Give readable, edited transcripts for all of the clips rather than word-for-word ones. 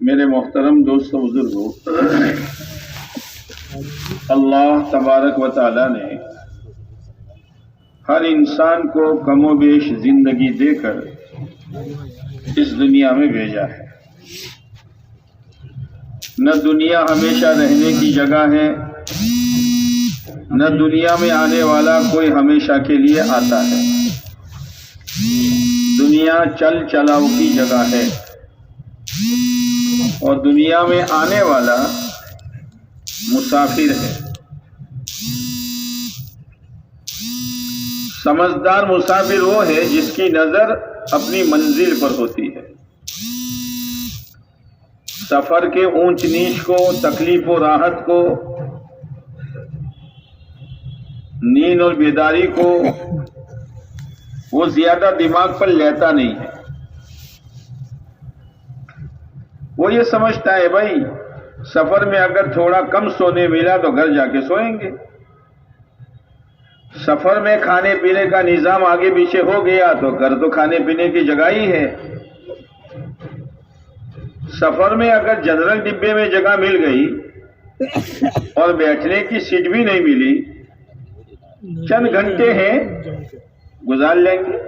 मेरे मोहतरम दोस्तों बुजुर्गों, अल्लाह तबारक व तआला ने हर इंसान को कमोबेश जिंदगी देकर इस दुनिया में भेजा है। न दुनिया हमेशा रहने की जगह है, न दुनिया में आने वाला कोई हमेशा के लिए आता है। दुनिया चल चलाव की जगह है और दुनिया में आने वाला मुसाफिर है। समझदार मुसाफिर वो है जिसकी नजर अपनी मंजिल पर होती है। सफर के ऊंच नीच को, तकलीफ और राहत को, नींद और बेदारी को वो ज्यादा दिमाग पर लेता नहीं है। वो ये समझता है भाई सफर में अगर थोड़ा कम सोने मिला तो घर जाके सोएंगे। सफर में खाने पीने का निजाम आगे पीछे हो गया तो घर तो खाने पीने की जगह ही है। सफर में अगर जनरल डिब्बे में जगह मिल गई और बैठने की सीट भी नहीं मिली, चंद घंटे हैं गुजार लेंगे,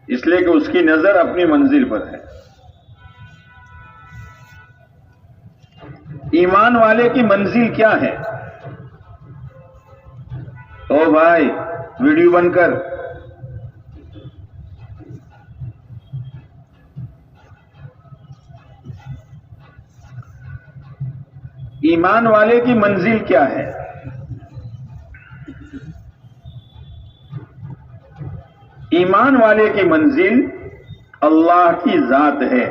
इसलिए कि उसकी नजर अपनी मंजिल पर है। ईमान वाले की मंजिल क्या है? ओ भाई वीडियो बंद कर। ईमान वाले की मंजिल क्या है? ईमान वाले की मंजिल अल्लाह की जात है।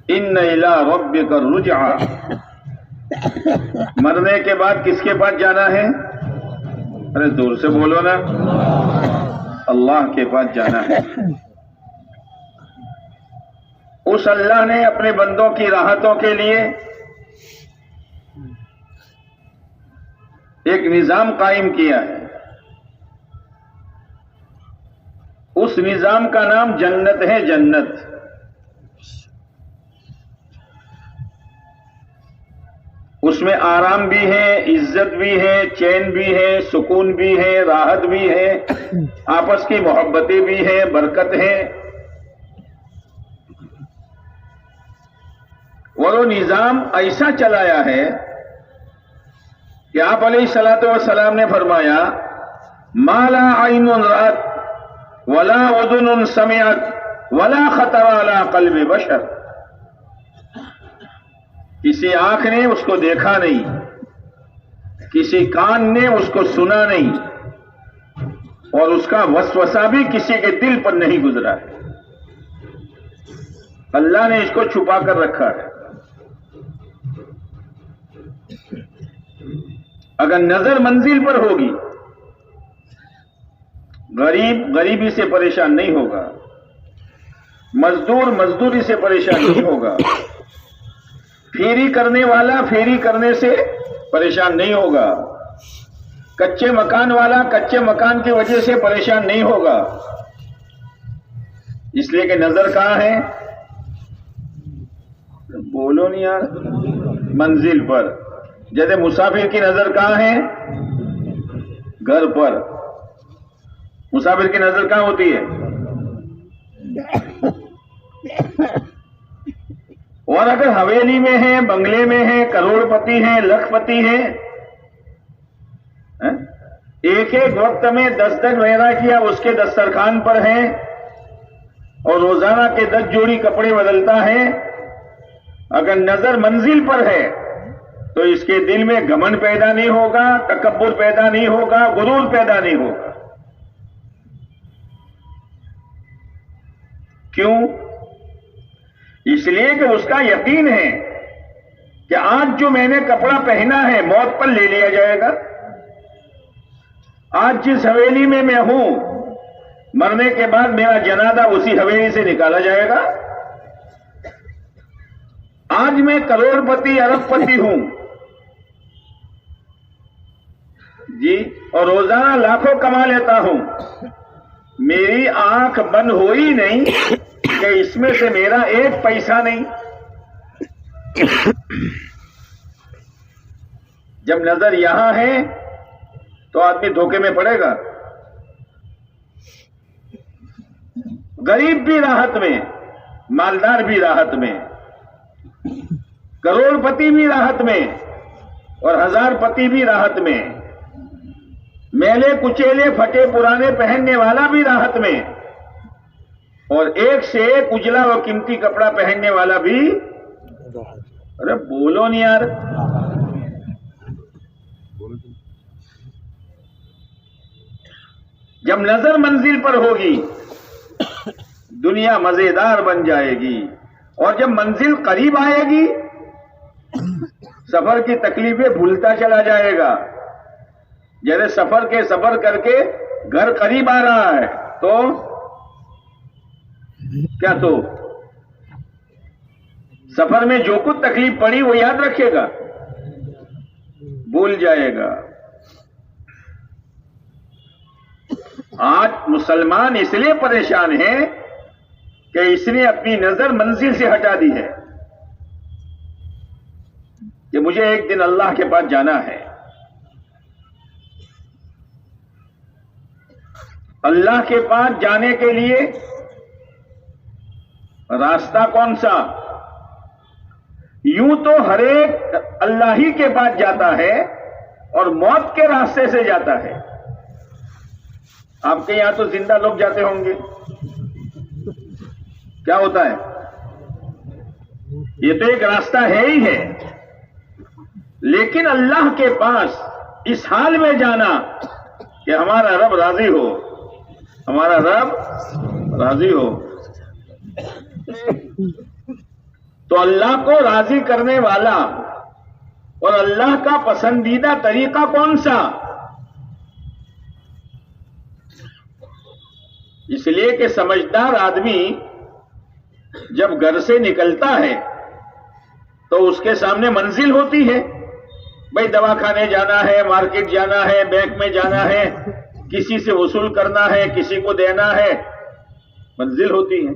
इन्ना इला रब्बिका रुजआ। मरने के बाद किसके पास जाना है? अरे जोर से बोलो ना। अल्लाह के पास जाना है। उस अल्लाह ने अपने बंदों की राहतों के लिए एक निजाम कायम किया है। उस निजाम का नाम जन्नत है। जन्नत उसमें आराम भी है, इज्जत भी है, चैन भी है, सुकून भी है, राहत भी है, आपस की मोहब्बतें भी है, बरकत है। और वो निजाम ऐसा चलाया है कि आप अलैहिस्सलातु वस्सलाम ने फरमाया, माला आइनुन रात वला उज़ुनुन समिअत वला खतरा अला क़ल्बि बशर। किसी आंख ने उसको देखा नहीं, किसी कान ने उसको सुना नहीं और उसका वसवसा भी किसी के दिल पर नहीं गुजरा है। अल्लाह ने इसको छुपा कर रखा है। अगर नजर मंजिल पर होगी, गरीब गरीबी से परेशान नहीं होगा, मजदूर मजदूरी से परेशान नहीं होगा, फेरी करने वाला फेरी करने से परेशान नहीं होगा, कच्चे मकान वाला कच्चे मकान की वजह से परेशान नहीं होगा। इसलिए कि नजर कहां है? बोलो नहीं यार। मंजिल पर। जैसे मुसाफिर की नजर कहां है? घर पर। मुसाफिर की नजर कहां होती है? और अगर हवेली में है, बंगले में है, करोड़पति है, लखपति है, एक एक वक्त में 10-10 महीना किया उसके दस्तरखान पर है और रोजाना के 10 जोड़ी कपड़े बदलता है, अगर नजर मंजिल पर है तो इसके दिल में घमंड पैदा नहीं होगा, तकब्बुर पैदा नहीं होगा, गुरूर पैदा नहीं होगा। क्यों? इसलिए कि उसका यकीन है कि आज जो मैंने कपड़ा पहना है मौत पर ले लिया जाएगा। आज जिस हवेली में मैं हूं, मरने के बाद मेरा जनाजा उसी हवेली से निकाला जाएगा। आज मैं करोड़पति अरबपति हूं जी, और रोजाना लाखों कमा लेता हूं, मेरी आंख बंद हो ही नहीं कि इसमें से मेरा एक पैसा नहीं। जब नजर यहां है तो आदमी धोखे में पड़ेगा। गरीब भी राहत में, मालदार भी राहत में, करोड़पति भी राहत में और हजारपति भी राहत में, मैले कुचेले फटे पुराने पहनने वाला भी राहत में और एक से एक उजला व कीमती कपड़ा पहनने वाला भी। अरे बोलो नहीं यार। जब नजर मंजिल पर होगी दुनिया मजेदार बन जाएगी और जब मंजिल करीब आएगी सफर की तकलीफें भूलता चला जाएगा। जैसे सफर करके घर करीब आ रहा है तो क्या, तो सफर में जो कुछ तकलीफ पड़ी वो याद रखेगा, भूल जाएगा। आज मुसलमान इसलिए परेशान है कि इसने अपनी नजर मंजिल से हटा दी है कि मुझे एक दिन अल्लाह के पास जाना है। अल्लाह के पास जाने के लिए रास्ता कौन सा? यूं तो हर एक अल्लाह ही के पास जाता है और मौत के रास्ते से जाता है। आपके यहां तो जिंदा लोग जाते होंगे, क्या होता है? ये तो एक रास्ता है ही है, लेकिन अल्लाह के पास इस हाल में जाना कि हमारा रब राजी हो, हमारा रब राजी हो। तो अल्लाह को राजी करने वाला और अल्लाह का पसंदीदा तरीका कौन सा? इसलिए कि समझदार आदमी जब घर से निकलता है तो उसके सामने मंजिल होती है। भाई दवाखाने जाना है, मार्केट जाना है, बैंक में जाना है, किसी से वसूल करना है, किसी को देना है, मंजिल होती है।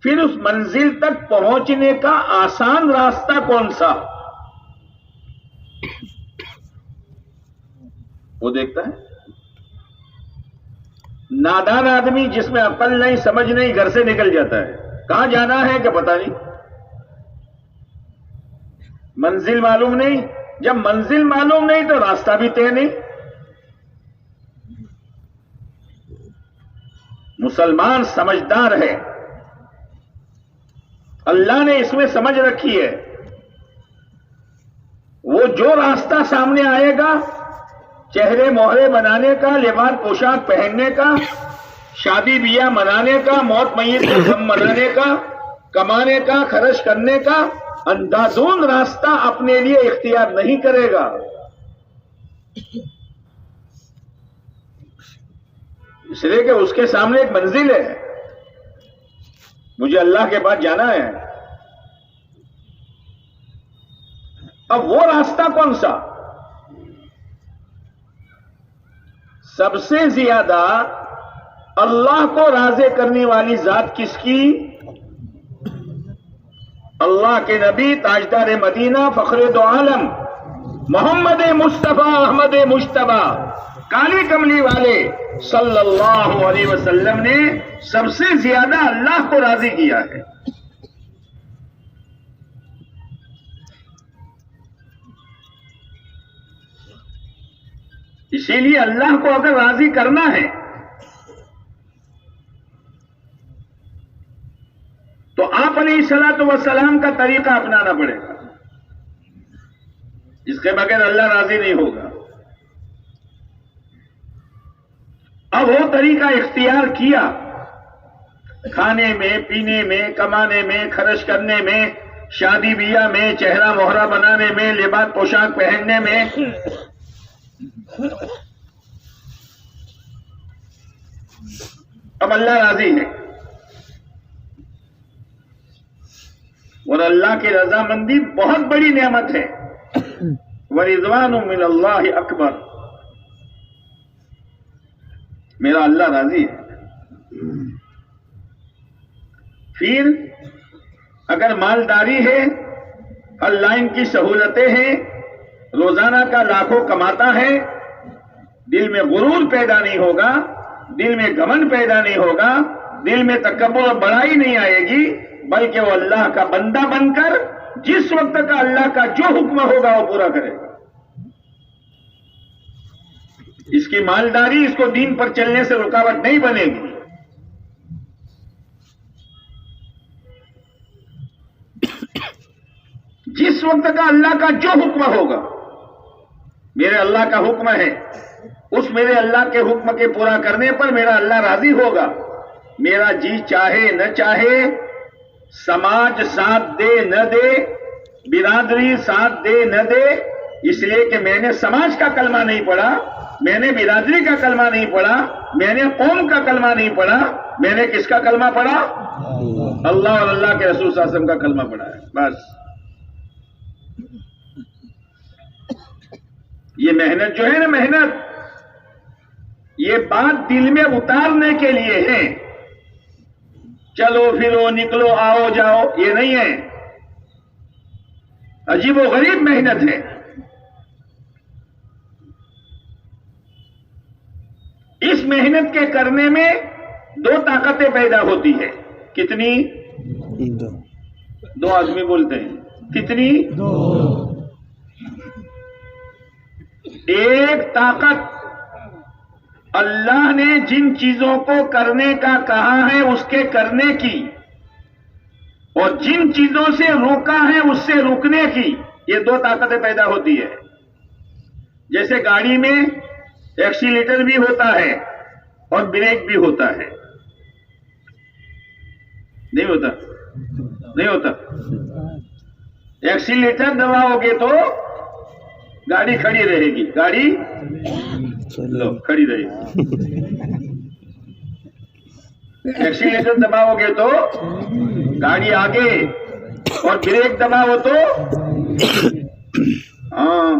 फिर उस मंजिल तक पहुंचने का आसान रास्ता कौन सा, वो देखता है। नादान आदमी जिसमें अकल नहीं, समझ नहीं, घर से निकल जाता है, कहां जाना है क्या पता नहीं, मंजिल मालूम नहीं। जब मंजिल मालूम नहीं तो रास्ता भी तय नहीं। मुसलमान समझदार है, अल्लाह ने इसमें समझ रखी है। वो जो रास्ता सामने आएगा, चेहरे मोहरे बनाने का, लिबास पोशाक पहनने का, शादी बियाह मनाने का, मौत मैयत का गम मनाने का, कमाने का, खर्च करने का अंधाधुंध रास्ता अपने लिए इख्तियार नहीं करेगा। इसलिए कि उसके सामने एक मंजिल है, मुझे अल्लाह के पास जाना है। अब वो रास्ता कौन सा? सबसे ज्यादा अल्लाह को राज़ी करने वाली जात किसकी? अल्लाह के नबी ताजदार मदीना फखरे दो आलम मोहम्मद मुस्तफा अहमद मुश्तबा काली कमली वाले सल्लल्लाहु अलैहि वसल्लम ने सबसे ज्यादा अल्लाह को राजी किया है। इसीलिए अल्लाह को अगर राजी करना है तो आप अलैहिस्सलातु वस्सलाम का तरीका अपनाना पड़ेगा, इसके बगैर अल्लाह राजी नहीं होगा। अब वो तरीका इख्तियार किया, खाने में, पीने में, कमाने में, खर्च करने में, शादी ब्याह में, चेहरा मोहरा बनाने में, लिबास पोशाक पहनने में। अब अल्लाह राजी है और अल्लाह की रजामंदी बहुत बड़ी नेमत है। वरिज़वानुम मिनल्लाहि अकबर, मेरा अल्लाह राजी है। फिर अगर मालदारी है, ऑनलाइन की सहूलतें हैं, रोजाना का लाखों कमाता है, दिल में गुरूर पैदा नहीं होगा, दिल में घमंड पैदा नहीं होगा, दिल में तकब्बुर और बड़ाई नहीं आएगी, बल्कि वो अल्लाह का बंदा बनकर जिस वक्त का अल्लाह का जो हुक्म होगा वो पूरा करेगा। इसकी मालदारी इसको दीन पर चलने से रुकावट नहीं बनेगी। जिस वक्त का अल्लाह का जो हुक्म होगा, मेरे अल्लाह का हुक्म है, उस मेरे अल्लाह के हुक्म के पूरा करने पर मेरा अल्लाह राजी होगा। मेरा जी चाहे न चाहे, समाज साथ दे न दे, बिरादरी साथ दे न दे, इसलिए कि मैंने समाज का कलमा नहीं पढ़ा, मैंने बिरादरी का कलमा नहीं पढ़ा, मैंने कौम का कलमा नहीं पढ़ा, मैंने किसका कलमा पढ़ा? अल्लाह और अल्लाह के रसूल सल्लल्लाहु अलैहि वसल्लम का कलमा पढ़ा है, बस। ये मेहनत जो है ना, मेहनत, ये बात दिल में उतारने के लिए है। चलो फिरो, निकलो, आओ जाओ, ये नहीं है। अजीब व गरीब मेहनत है। इस मेहनत के करने में दो ताकतें पैदा होती है। कितनी? दो आदमी बोलते हैं। कितनी? दो। एक ताकत, अल्लाह ने जिन चीजों को करने का कहा है उसके करने की, और जिन चीजों से रोका है उससे रुकने की, ये दो ताकतें पैदा होती है। जैसे गाड़ी में एक्सीलेटर भी होता है और ब्रेक भी होता है, नहीं होता? नहीं होता। एक्सीलेटर दबाओगे तो गाड़ी खड़ी रहेगी, गाड़ी लो खड़ी रहेगी। एक्सीलेटर दबाओगे तो गाड़ी आगे, और ब्रेक दबाओ तो हाँ।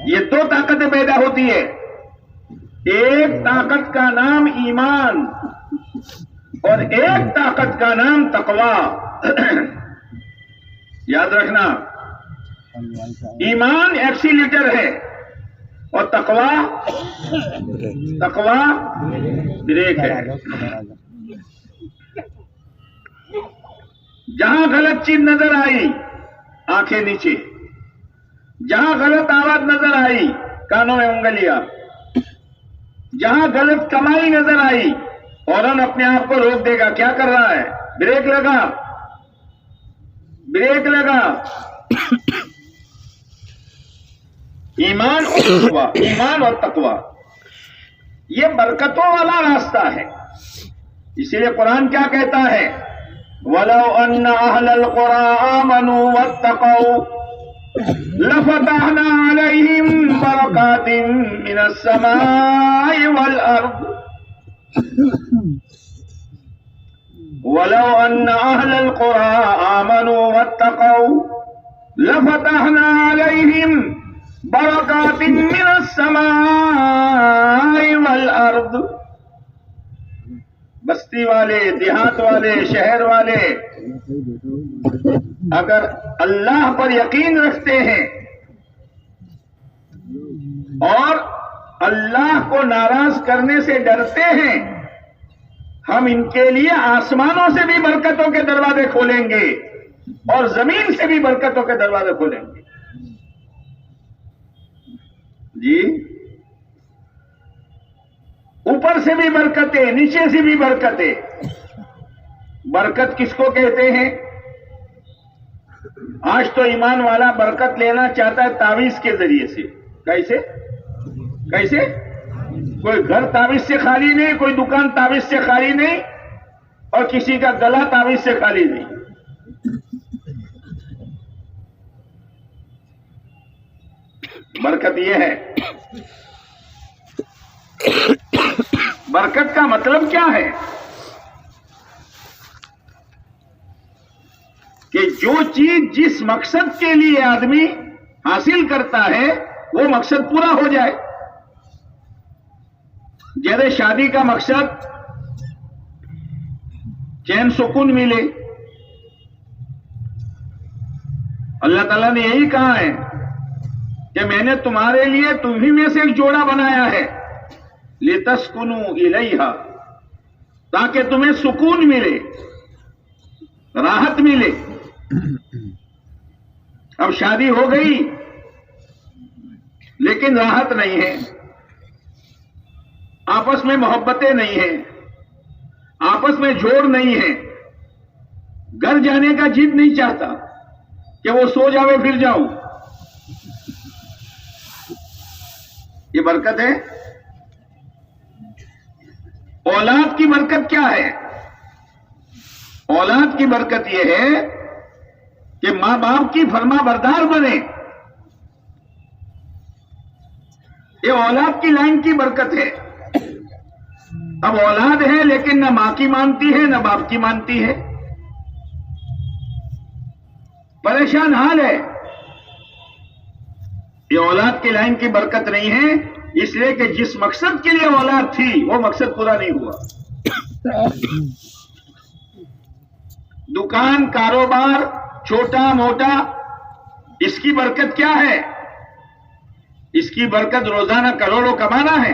ये दो ताकतें पैदा होती है। एक ताकत का नाम ईमान और एक ताकत का नाम तकवा। याद रखना, ईमान एक्सीलेटर है और तकवा ब्रेक है। जहां गलत चीज नजर आई, आंखें नीचे। जहां गलत आवाज नजर आई, कानों में उंगलियां। जहां गलत कमाई नजर आई, फौरन अपने आप को रोक देगा। क्या कर रहा है? ब्रेक लगा, ब्रेक लगा। ईमान और तकवा, ईमान और तकवा, ये बरकतों वाला रास्ता है। इसीलिए कुरान क्या कहता है? वलौ अन्ना अहलल कुरा आमनू वत्तकौ लफतहना अलैहिम बरकातिन मिनस समाई वल अर्द। वलौ अन्ना अहलल कुरा आमनू वत्तकौ लफतहना अलैहिम बरकातिन मिनस समाई वल अर्द। बस्ती वाले, देहात वाले, शहर वाले अगर अल्लाह पर यकीन रखते हैं और अल्लाह को नाराज करने से डरते हैं, हम इनके लिए आसमानों से भी बरकतों के दरवाजे खोलेंगे और जमीन से भी बरकतों के दरवाजे खोलेंगे। जी, ऊपर से भी बरकतें, नीचे से भी बरकतें। बरकत किसको कहते हैं? आज तो ईमान वाला बरकत लेना चाहता है तावीज के जरिए से। कैसे कैसे? कोई घर तावीज से खाली नहीं, कोई दुकान तावीज से खाली नहीं, और किसी का गला तावीज से खाली नहीं। बरकत यह है। बरकत का मतलब क्या है? कि जो चीज जिस मकसद के लिए आदमी हासिल करता है वो मकसद पूरा हो जाए। जैसे शादी का मकसद चैन सुकून मिले। अल्लाह ताला ने यही कहा है कि मैंने तुम्हारे लिए तुम्ही में से एक जोड़ा बनाया है, लितस्कुनु इलैहा, ताकि तुम्हें सुकून मिले, राहत मिले। अब शादी हो गई लेकिन राहत नहीं है, आपस में मोहब्बतें नहीं है, आपस में जोड़ नहीं है। घर जाने का जिद नहीं चाहता कि वो सो जावे फिर जाऊं। ये बरकत है। औलाद की बरकत क्या है? औलाद की बरकत यह है कि मां बाप की फरमा बरदार बने। ये औलाद की लाइन की बरकत है। अब औलाद है लेकिन न मां की मानती है न बाप की मानती है, परेशान हाल है। ये औलाद की लाइन की बरकत नहीं है, इसलिए कि जिस मकसद के लिए औलाद थी वो मकसद पूरा नहीं हुआ। दुकान, कारोबार, छोटा मोटा, इसकी बरकत क्या है? इसकी बरकत रोजाना करोड़ों कमाना है,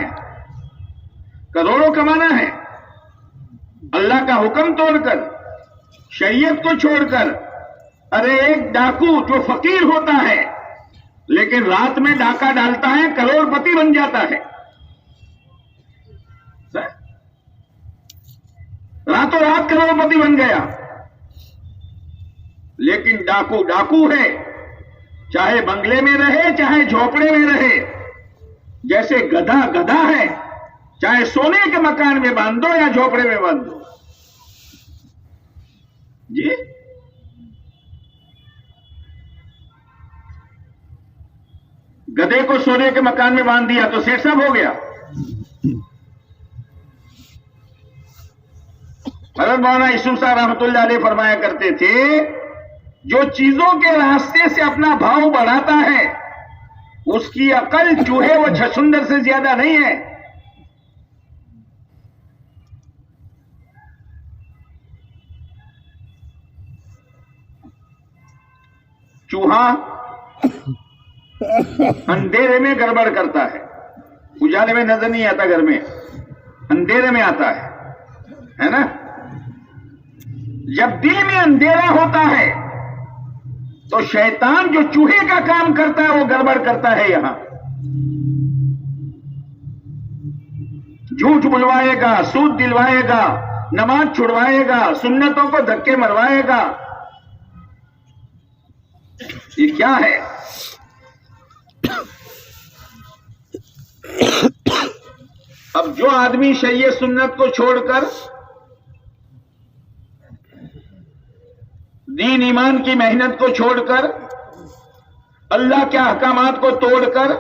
करोड़ों कमाना है। अल्लाह का हुक्म तोड़कर, शरीयत को छोड़कर। अरे एक डाकू जो फकीर होता है लेकिन रात में डाका डालता है, करोड़पति बन जाता है। रातों रात करोड़पति बन गया। लेकिन डाकू डाकू है, चाहे बंगले में रहे चाहे झोपड़े में रहे। जैसे गधा गधा है, चाहे सोने के मकान में बांध दो या झोपड़े में बांध दो। जी, गधे को सोने के मकान में बांध दिया तो सेठ साहब हो गया। हज़रत मौलाना यूसुफ साहब रहमतुल्लाह अलैह फरमाया करते थे, जो चीजों के रास्ते से अपना भाव बढ़ाता है उसकी अकल चूहे व छछुंदर से ज्यादा नहीं है। चूहा अंधेरे में गड़बड़ करता है, उजाले में नजर नहीं आता, घर में अंधेरे में आता है ना। जब दिल में अंधेरा होता है तो शैतान जो चूहे का काम करता है वो गड़बड़ करता है। यहां झूठ बुलवाएगा, सूद दिलवाएगा, नमाज छुड़वाएगा, सुन्नतों को धक्के मरवाएगा। ये क्या है? अब जो आदमी शरीयत सुन्नत को छोड़कर, दीन ईमान की मेहनत को छोड़कर, अल्लाह के अहकामात को तोड़कर,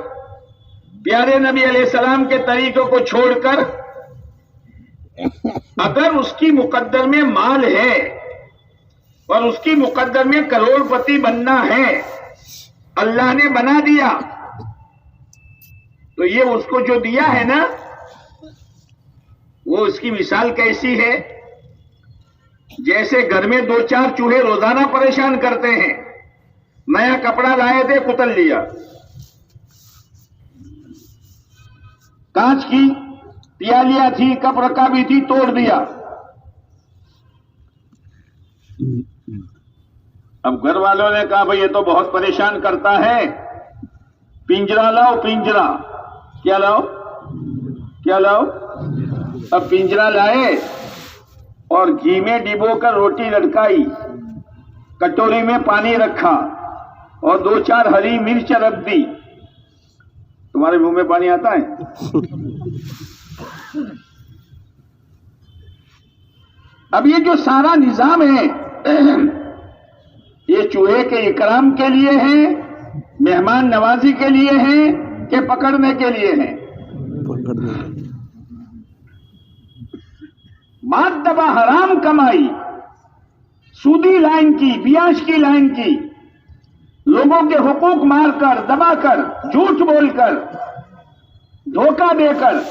प्यारे नबी अलैहिस्सलाम के तरीकों को छोड़कर, अगर उसकी मुकद्दर में माल है और उसकी मुकद्दर में करोड़पति बनना है, अल्लाह ने बना दिया, तो ये उसको जो दिया है ना, वो उसकी मिसाल कैसी है? जैसे घर में दो चार चूहे रोजाना परेशान करते हैं। नया कपड़ा लाए थे, कुतल लिया, कांच की प्यालियां थी, कप रखा भी थी, तोड़ दिया। अब घर वालों ने कहा भाई ये तो बहुत परेशान करता है, पिंजरा लाओ पिंजरा। क्या लाओ? क्या लाओ? अब पिंजरा लाए और घी में डिबोकर रोटी लटकाई, कटोरी में पानी रखा और 2-4 हरी मिर्च रख दी। तुम्हारे मुंह में पानी आता है? अब ये जो सारा निजाम है ये चूहे के इकराम के लिए है, मेहमान नवाजी के लिए है कि पकड़ने के लिए है? मातबा हराम कमाई, सूदी लाइन की, बियाज की लाइन की, लोगों के हुकूक मारकर, दबाकर, झूठ बोलकर, धोखा देकर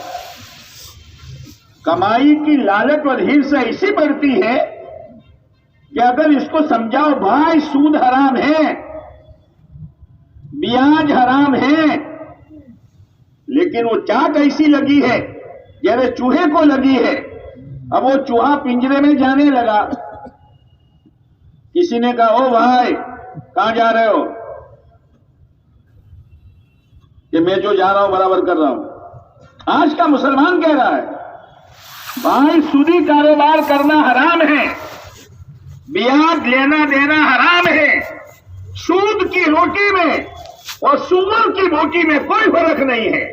कमाई की लालच और हिर्स ऐसी बढ़ती है कि अगर इसको समझाओ भाई सूद हराम है, ब्याज हराम है, लेकिन वो चाट ऐसी लगी है जैसे चूहे को लगी है। अब वो चूहा पिंजरे में जाने लगा। किसी ने कहा ओ भाई कहां जा रहे हो? कि मैं जो जा रहा हूं बराबर कर रहा हूं। आज का मुसलमान कह रहा है भाई सूदी कारोबार करना हराम है, ब्याज लेना देना हराम है, सूद की रोटी में और सूअर की बोटी में कोई फर्क नहीं है।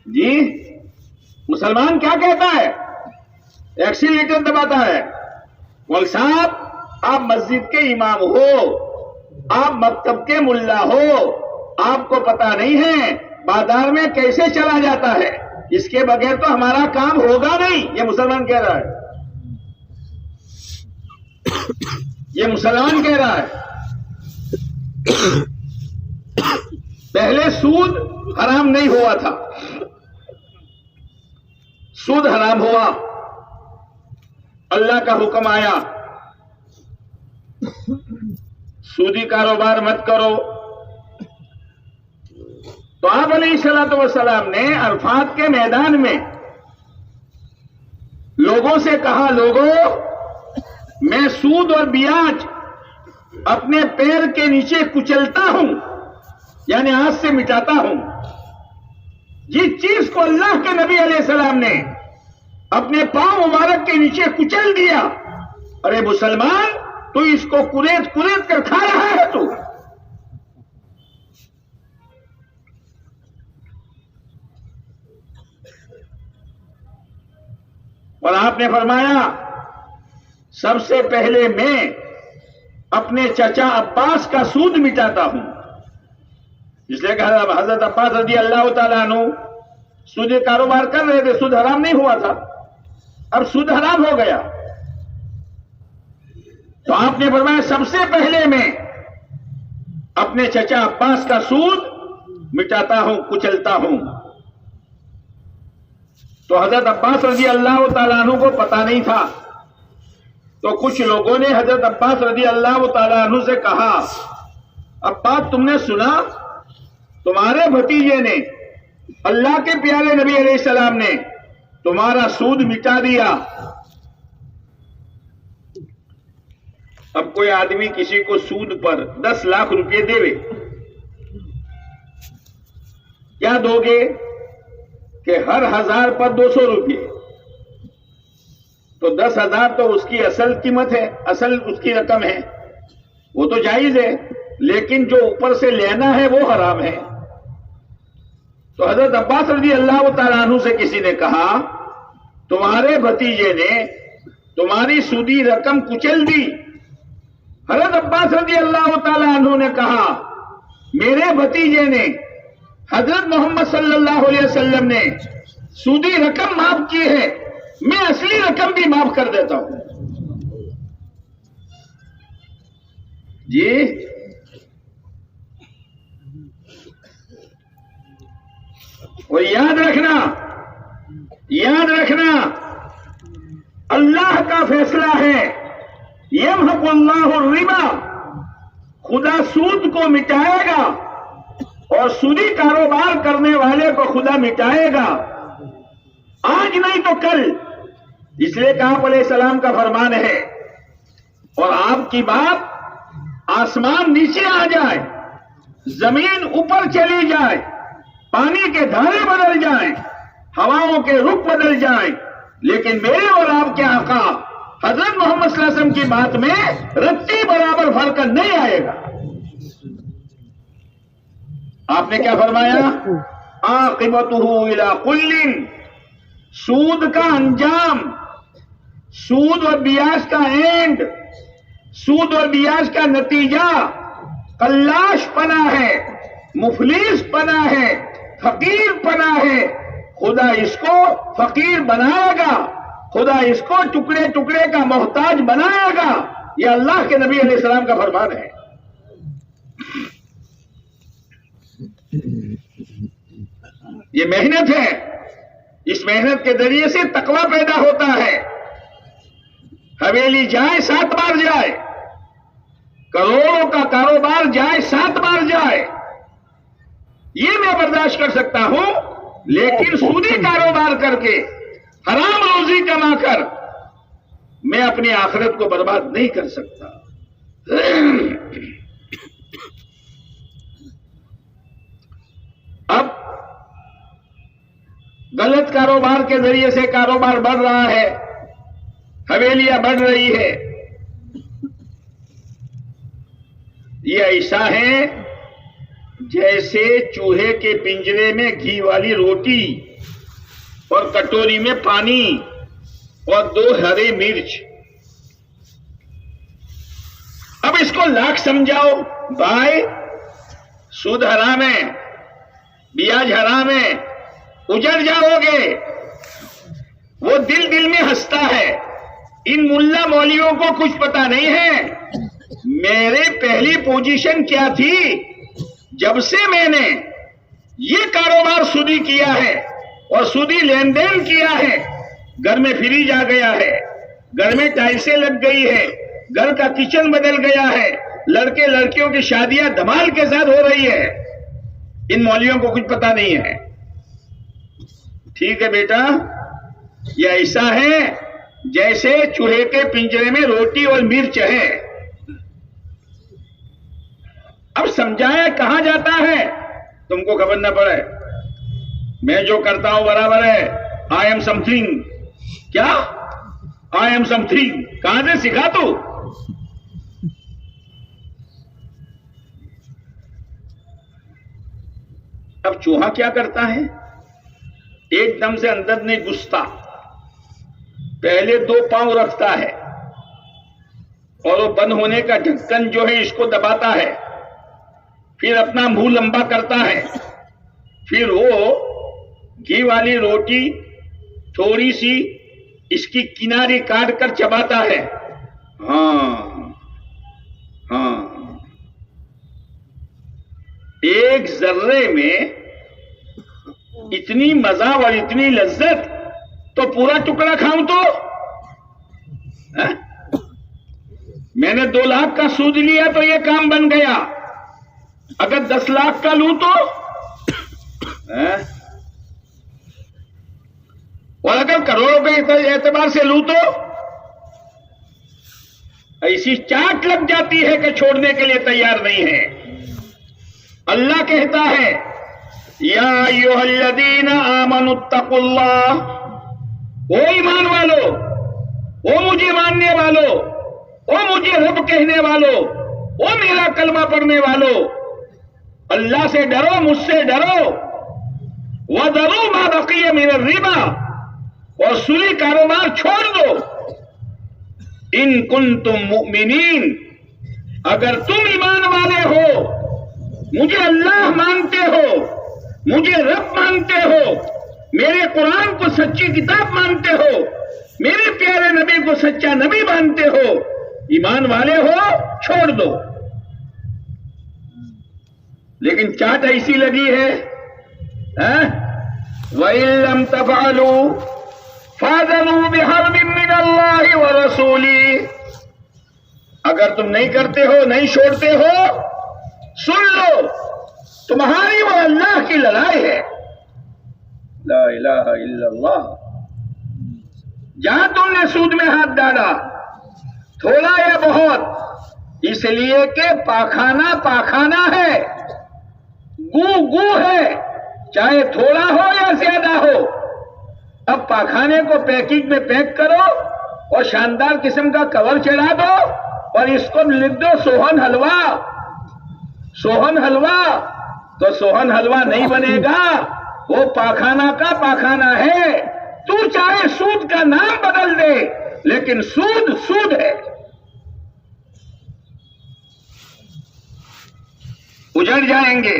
जी मुसलमान क्या कहता है? एक्सीलेटर दबाता है। मौलवी साहब आप मस्जिद के इमाम हो, आप मकतब के मुल्ला हो, आपको पता नहीं है बाजार में कैसे चला जाता है, इसके बगैर तो हमारा काम होगा नहीं। ये मुसलमान कह रहा है, ये मुसलमान कह रहा है। पहले सूद हराम नहीं हुआ था, सूद हराम हुआ, अल्लाह का हुक्म आया सूदी कारोबार मत करो। तो आप अलैहिस्सलातु वस्सलाम ने अरफात के मैदान में लोगों से कहा, लोगों मैं सूद और ब्याज अपने पैर के नीचे कुचलता हूं, यानी हाथ से मिटाता हूं। जिस चीज को अल्लाह के नबी अलैहिस्सलाम ने अपने पांव मुबारक के नीचे कुचल दिया, अरे मुसलमान तू इसको कुरेद कुरेद कर खा रहा है तू। और आपने फरमाया सबसे पहले मैं अपने चचा अब्बास का सूद मिटाता हूं। इसलिए कहा हजरत अब्बास रज़ी अल्लाह तआला अन्हु सूद कारोबार कर रहे थे, सूद हराम नहीं हुआ था, अब सूद हराम हो गया। तो आपने फरमाया सबसे पहले मैं अपने चचा अब्बास का सूद मिटाता हूं, कुचलता हूं। तो हजरत अब्बास रज़ी अल्लाह तआला अन्हु को पता नहीं था, तो कुछ लोगों ने हजरत अब्बास रज़ी अल्लाह तआला अन्हु से कहा, अब्बास तुमने सुना तुम्हारे भतीजे ने, अल्लाह के प्यारे नबी अलैहिस्सलाम ने तुम्हारा सूद मिटा दिया। अब कोई आदमी किसी को सूद पर 10 लाख रुपए देवे, क्या दोगे? कि हर 1000 पर 200 रुपये, तो 10,000 तो उसकी असल कीमत है, असल उसकी रकम है, वो तो जायज है, लेकिन जो ऊपर से लेना है वो हराम है। तो हजरत अब्बास रज़ी अल्लाह तआला अन्हु से किसी ने कहा तुम्हारे भतीजे ने तुम्हारी सूदी रकम कुचल दी। हजरत अब्बास रज़ी अल्लाह तआला अन्हु ने कहा मेरे भतीजे ने हजरत मोहम्मद सल्लल्लाहु अलैहि वसल्लम ने सूदी रकम माफ की है, मैं असली रकम भी माफ कर देता हूं। जी और याद रखना अल्लाह का फैसला है, यमहकुल्लाहु रिबा, खुदा सूद को मिटाएगा और सूदी कारोबार करने वाले को खुदा मिटाएगा, आज नहीं तो कल। इसलिए कहा अलैहिस्सलाम का फरमान है और आपकी बात आसमान नीचे आ जाए, जमीन ऊपर चली जाए, पानी के धारे बदल जाएं, हवाओं के रुख बदल जाएं, लेकिन मेरे और आपके आका हजरत मोहम्मद सल्लल्लाहु अलैहि वसल्लम की बात में रत्ती बराबर फर्क नहीं आएगा। आपने क्या फरमाया? आक़िबतुहु इला कुल्लिन, सूद का अंजाम, सूद और बियाज का एंड, सूद और बियाज का नतीजा कल्लाश पना है, मुफलिस पना है, फकीर पना है। खुदा इसको फकीर बनाएगा, खुदा इसको टुकड़े टुकड़े का मोहताज बनाएगा। यह अल्लाह के नबी अलैहिस्सलाम का फरमान है। ये मेहनत है, इस मेहनत के जरिए से तकवा पैदा होता है। हवेली जाए 7 बार जाए, करोड़ों का कारोबार जाए 7 बार जाए, ये मैं बर्दाश्त कर सकता हूं, लेकिन सूदी कारोबार करके हराम रोजी कमाकर मैं अपनी आखिरत को बर्बाद नहीं कर सकता। अब गलत कारोबार के जरिए से कारोबार बढ़ रहा है, हवेलियां बढ़ रही है। ये ऐसा है जैसे चूहे के पिंजरे में घी वाली रोटी और कटोरी में पानी और 2 हरी मिर्च। अब इसको लाख समझाओ भाई, सूद हराम है, ब्याज हराम है, उजड़ जाओगे। वो दिल दिल में हंसता है। इन मुल्ला मौलियों को कुछ पता नहीं है मेरे पहली पोजीशन क्या थी। जब से मैंने ये कारोबार सूदी किया है और सूदी लेन देन किया है, घर में फ्रिज आ गया है, घर में टाइल्सें लग गई है, घर का किचन बदल गया है, लड़के लड़कियों की शादियां धमाल के साथ हो रही है। इन मौलियों को कुछ पता नहीं है। ठीक है बेटा, यह ऐसा है जैसे चूहे के पिंजरे में रोटी और मिर्च है। अब समझाया कहां जाता है, तुमको खबर ना पड़े। मैं जो करता हूं बराबर है। I am something. क्या? आई एम समथिंग कहां से सीखा तू? अब चूहा क्या करता है? एकदम से अंदर नहीं घुसता, पहले 2 पांव रखता है और वो बंद होने का ढक्कन जो है इसको दबाता है, फिर अपना मुंह लंबा करता है, फिर वो घी वाली रोटी थोड़ी सी इसकी किनारे काट कर चबाता है। हाँ हाँ, एक जर्रे में इतनी मजा और इतनी लज्जत, तो पूरा टुकड़ा खाऊं तो? मैंने 2 लाख का सूद लिया तो ये काम बन गया। अगर 10 लाख का लूं तो? और अगर करोड़ों के एतबार से लूं तो? ऐसी चाट लग जाती है कि छोड़ने के लिए तैयार नहीं है। अल्लाह कहता है, या अय्युहल्लज़ीना आमनुत्तकुल्लाह, ओ ईमान वालो, ओ मुझे मानने वालो, ओ मुझे रब कहने वालो, ओ मेरा कलमा पढ़ने वालो, अल्लाह से डरो, मुझसे डरो। वज़रू मा बक़िया मिनर रिबा, और सूदी कारोबार छोड़ दो। इन कुंतुम मुमिनीन, अगर तुम ईमान वाले हो, मुझे अल्लाह मानते हो, मुझे रब मानते हो, मेरे कुरान को सच्ची किताब मानते हो, मेरे प्यारे नबी को सच्चा नबी मानते हो, ईमान वाले हो, छोड़ दो। लेकिन चाट ऐसी लगी है, वइल्लम तफअलू फाज़नू बिहर्बिन मिनल्लाहि व रसूली, अगर तुम नहीं करते हो, नहीं छोड़ते हो, सुन लो, तुम्हारी वो अल्लाह की लड़ाई है। ला इलाहा इल्लल्लाह। जहां तुमने सूद में हाथ डाला, थोड़ा या बहुत? इसलिए कि पाखाना पाखाना है, गू गू है, चाहे थोड़ा हो या ज्यादा हो। अब पाखाने को पैकिंग में पैक करो और शानदार किस्म का कवर चढ़ा दो और इसको लिख दो सोहन हलवा। सोहन हलवा तो सोहन हलवा नहीं बनेगा, वो पाखाना का पाखाना है। तू चाहे सूद का नाम बदल दे, लेकिन सूद सूद है। उजड़ जाएंगे,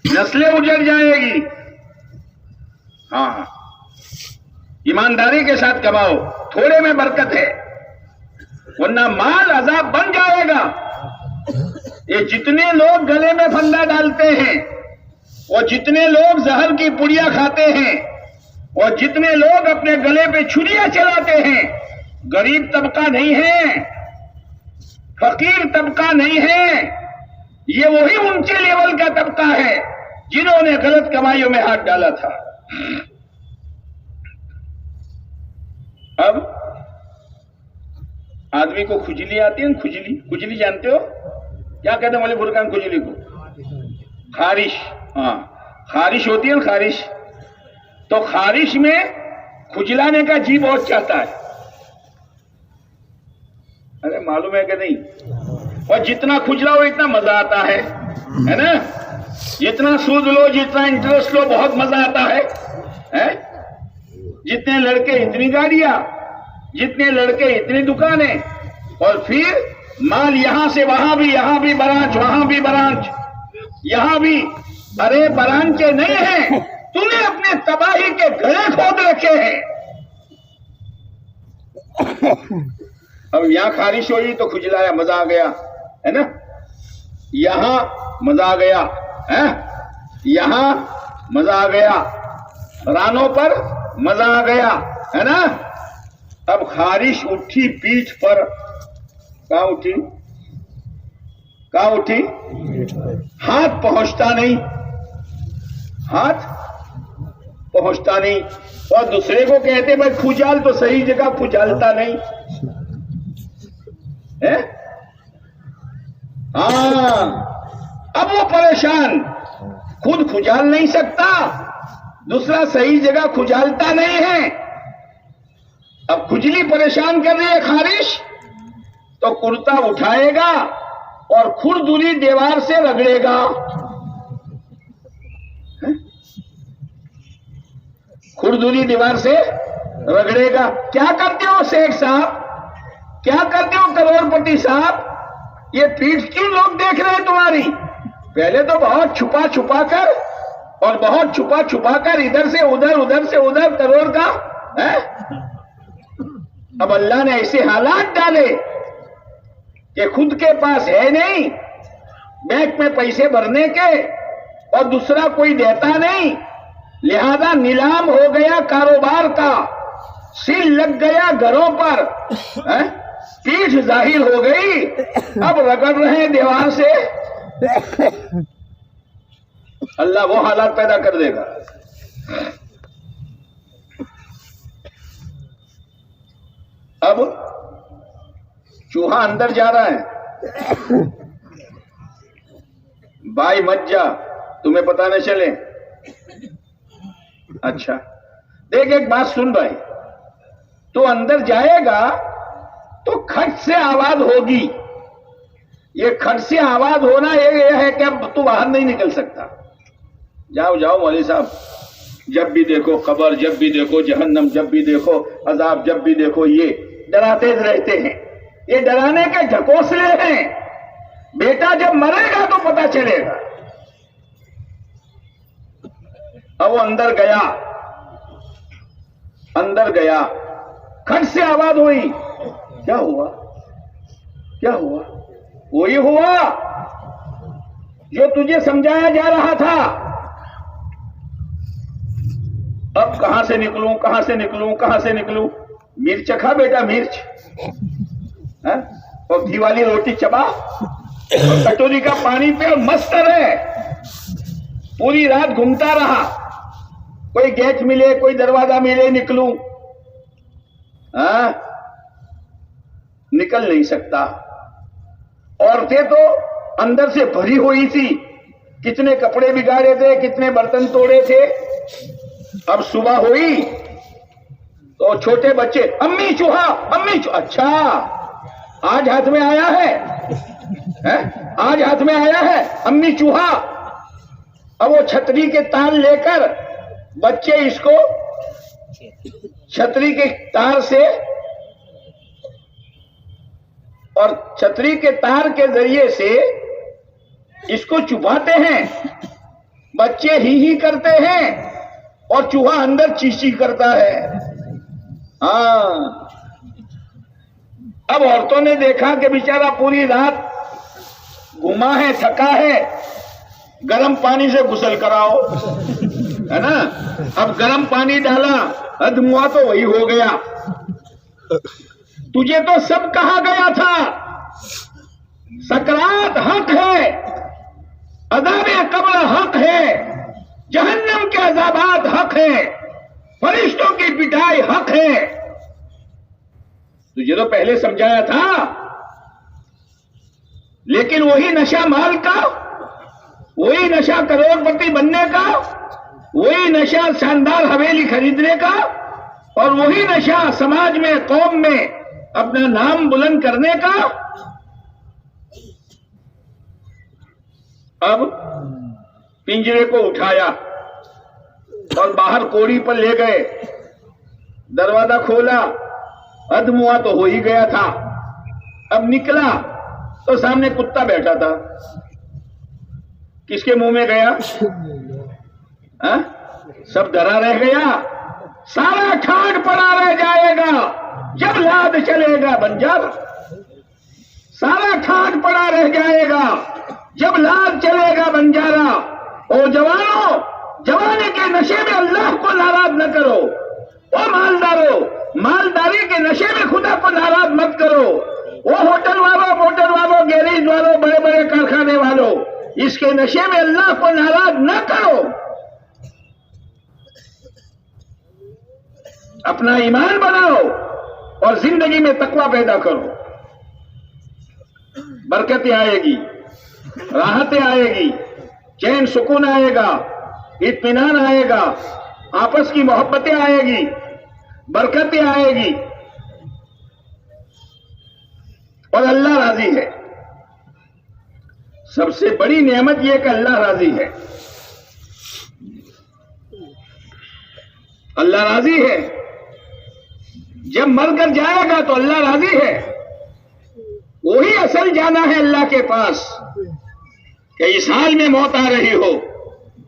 नस्लें उजड़ जाएगी। हाँ, ईमानदारी के साथ कमाओ, थोड़े में बरकत है, वरना माल अजाब बन जाएगा। ये जितने लोग गले में फंदा डालते हैं और जितने लोग जहर की पुड़िया खाते हैं और जितने लोग अपने गले पे छुरियां चलाते हैं, गरीब तबका नहीं है, फकीर तबका नहीं है, ये वही ऊंचे लेवल का तबका है जिन्होंने गलत कमाइयों में हाथ डाला था। अब आदमी को खुजली आती है, खुजली, खुजली जानते हो क्या कहते हैं मौलवी फुरकान खुजली को? खारिश। हाँ, खारिश होती है ना, खारिश। तो खारिश में खुजलाने का जी बहुत चाहता है। अरे मालूम है कि नहीं? और जितना खुजलाओ इतना मजा आता है ना? जितना सूद लो, जितना इंटरेस्ट लो, बहुत मजा आता है? जितने लड़के इतनी गाड़ियां, जितने लड़के इतनी दुकानें, और फिर माल यहां से वहां भी ब्रांच, वहां भी ब्रांच, यहां भी। अरे ब्रांचे नहीं है, तूने अपने तबाही के गले खोद रखे हैं। अब यहां खारिश हुई तो खुजलाया, मजा आ गया, है ना? यहां मजा आ गया, है? यहां मजा आ गया, रानों पर मजा आ गया, है ना? अब खारिश उठी पीठ पर। कहां उठी? कहां उठी? हाथ पहुंचता नहीं, हाथ पहुंचता नहीं। और दूसरे को कहते भाई खुजाल, तो सही जगह खुजालता नहीं है। हाँ, अब वो परेशान, खुद खुजाल नहीं सकता, दूसरा सही जगह खुजालता नहीं है। अब खुजली परेशान कर रही है खारिश, तो कुर्ता उठाएगा और खुरदुरी दीवार से रगड़ेगा। खुरदुरी दीवार से रगड़ेगा। क्या करते हो शेख साहब? क्या करते हो करोड़पति साहब? ये पीठ क्यों लोग देख रहे हैं तुम्हारी? पहले तो बहुत छुपा छुपा कर और बहुत छुपा छुपा कर इधर से उधर करोड़ का है। अब अल्लाह ने ऐसे हालात डाले कि खुद के पास है नहीं बैंक में पैसे भरने के, और दूसरा कोई देता नहीं, लिहाजा नीलाम हो गया कारोबार का, सील लग गया घरों पर, पीठ जाहिर हो गई, अब रगड़ रहे हैं दीवार से। अल्लाह वो हालात पैदा कर देगा। अब चूहा अंदर जा रहा है, भाई मत जा, तुम्हें पता न चले। अच्छा देख, एक बात सुन भाई, तो अंदर जाएगा तो खट से आवाज होगी। ये खट से आवाज होना ये है कि अब तू बाहर नहीं निकल सकता। जाओ जाओ मौलवी साहब, जब भी देखो खबर, जब भी देखो जहन्नम, जब भी देखो अजाब, जब भी देखो ये डराते रहते हैं। ये डराने के ढकोसले हैं। बेटा जब मरेगा तो पता चलेगा। अब वो अंदर गया, खट से आवाज हुई। क्या हुआ? क्या हुआ? वही हुआ जो तुझे समझाया जा रहा था। अब कहां से निकलूं? मिर्च खा बेटा, मिर्च, और घी वाली रोटी चबा और कटोरी का पानी पे और मस्त रहे। पूरी रात घूमता रहा, कोई गेट मिले, कोई दरवाजा मिले, निकलूं। निकल नहीं सकता। औरतें तो अंदर से भरी हुई थी, कितने कपड़े बिगाड़े थे, कितने बर्तन तोड़े थे। अब सुबह हुई तो छोटे बच्चे, अम्मी चूहा, अम्मी चूहा। अच्छा, आज हाथ में आया है? आज हाथ में आया है अम्मी चूहा। अब वो छतरी के तार लेकर बच्चे इसको छतरी के तार से और छतरी के तार के जरिए से इसको चुभाते हैं। बच्चे ही करते हैं और चूहा अंदर चींची करता है। हाँ, अब औरतों ने देखा कि बेचारा पूरी रात घुमा है, थका है, गर्म पानी से गुसल कराओ, है ना। अब गर्म पानी डाला, अधमुआ तो वही हो गया। तुझे तो सब कहा गया था, सकरात हक है, अज़ाबे कब्र हक है, जहन्नम के अज़ाबात हक है, फरिश्तों की पिटाई हक है। तुझे तो पहले समझाया था, लेकिन वही नशा माल का, वही नशा करोड़पति बनने का, वही नशा शानदार हवेली खरीदने का, और वही नशा समाज में, कौम में अपना नाम बुलंद करने का। अब पिंजरे को उठाया और बाहर कोड़ी पर ले गए, दरवाजा खोला, अधमुआ तो हो ही गया था। अब निकला तो सामने कुत्ता बैठा था। किसके मुंह में गया? हा? सब डरा रह गया। सारा ठाट पड़ा रह जाएगा जब लाद चलेगा बंजारा। सारा ठाट पड़ा रह जाएगा जब लाद चलेगा बंजारा। ओ जवानों, जवानी के नशे में अल्लाह को नाराज न करो। ओ मालदारों, मालदारी के नशे में खुदा को नाराज मत करो। वो होटल वालों, मोटर वालों, गैरेज वालों, बड़े बड़े कारखाने वालों, इसके नशे में अल्लाह को नाराज न करो। अपना ईमान बनाओ और जिंदगी में तकवा पैदा करो। बरकतें आएगी, राहतें आएगी, चैन सुकून आएगा, इत्मीनान आएगा, आपस की मोहब्बतें आएगी, बरकतें आएगी और अल्लाह राजी है। सबसे बड़ी नेमत यह कि अल्लाह राजी है। अल्लाह राजी है। जब मरकर जाएगा तो अल्लाह राजी है। वही असल जाना है अल्लाह के पास कि इस हाल में मौत आ रही हो,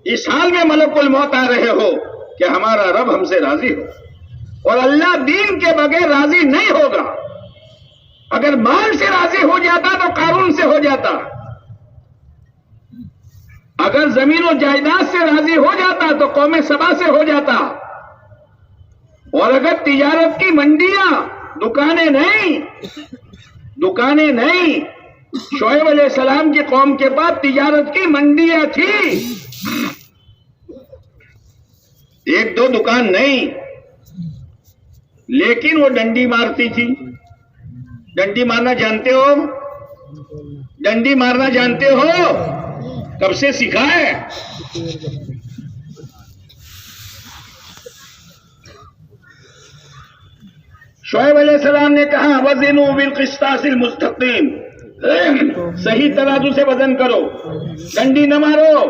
इस हाल में मलकुल मौत आ रहे हो कि हमारा रब हमसे राजी हो। और अल्लाह दीन के बगैर राजी नहीं होगा। अगर माल से राजी हो जाता तो कारून से हो जाता, अगर जमीन और जायदाद से राजी हो जाता तो कौमे सबा से हो जाता, और अगर तिजारत की मंडियां, दुकानें नहीं, शोएब अलैहिस्सलाम की कौम के पास तिजारत की मंडियां थी, एक दो दुकान नहीं, लेकिन वो डंडी मारती थी। डंडी मारना जानते हो? डंडी मारना जानते हो? कब से सीखा है? शोएब अलैहिस्सलाम ने कहा, वज़िनु बिल क़िस्तासिल मुस्तक़ीम, सही तराजू से वजन करो, डंडी न मारो।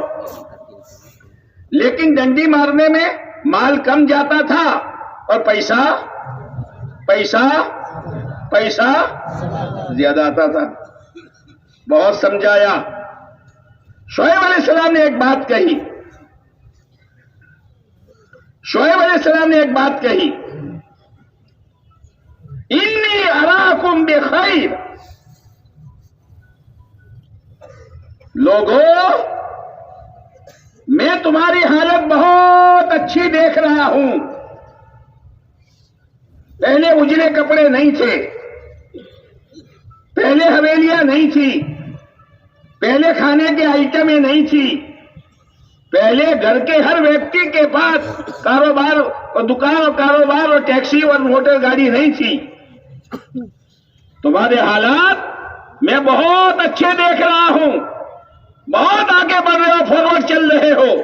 लेकिन डंडी मारने में माल कम जाता था और पैसा ज्यादा आता था। बहुत समझाया। शोएब अलैहिस्सलाम ने एक बात कही, इन्नी अराकुम बिखैर, लोगों मैं तुम्हारी हालत बहुत अच्छी देख रहा हूं। पहले उजले कपड़े नहीं थे, पहले हवेलियां नहीं थी, पहले खाने के आइटमें नहीं थी, पहले घर के हर व्यक्ति के पास कारोबार और दुकान और कारोबार और टैक्सी और मोटर गाड़ी नहीं थी। तुम्हारे हालात मैं बहुत अच्छे देख रहा हूं, बहुत आगे बढ़ रहे हो, फॉरवर्ड चल रहे हो,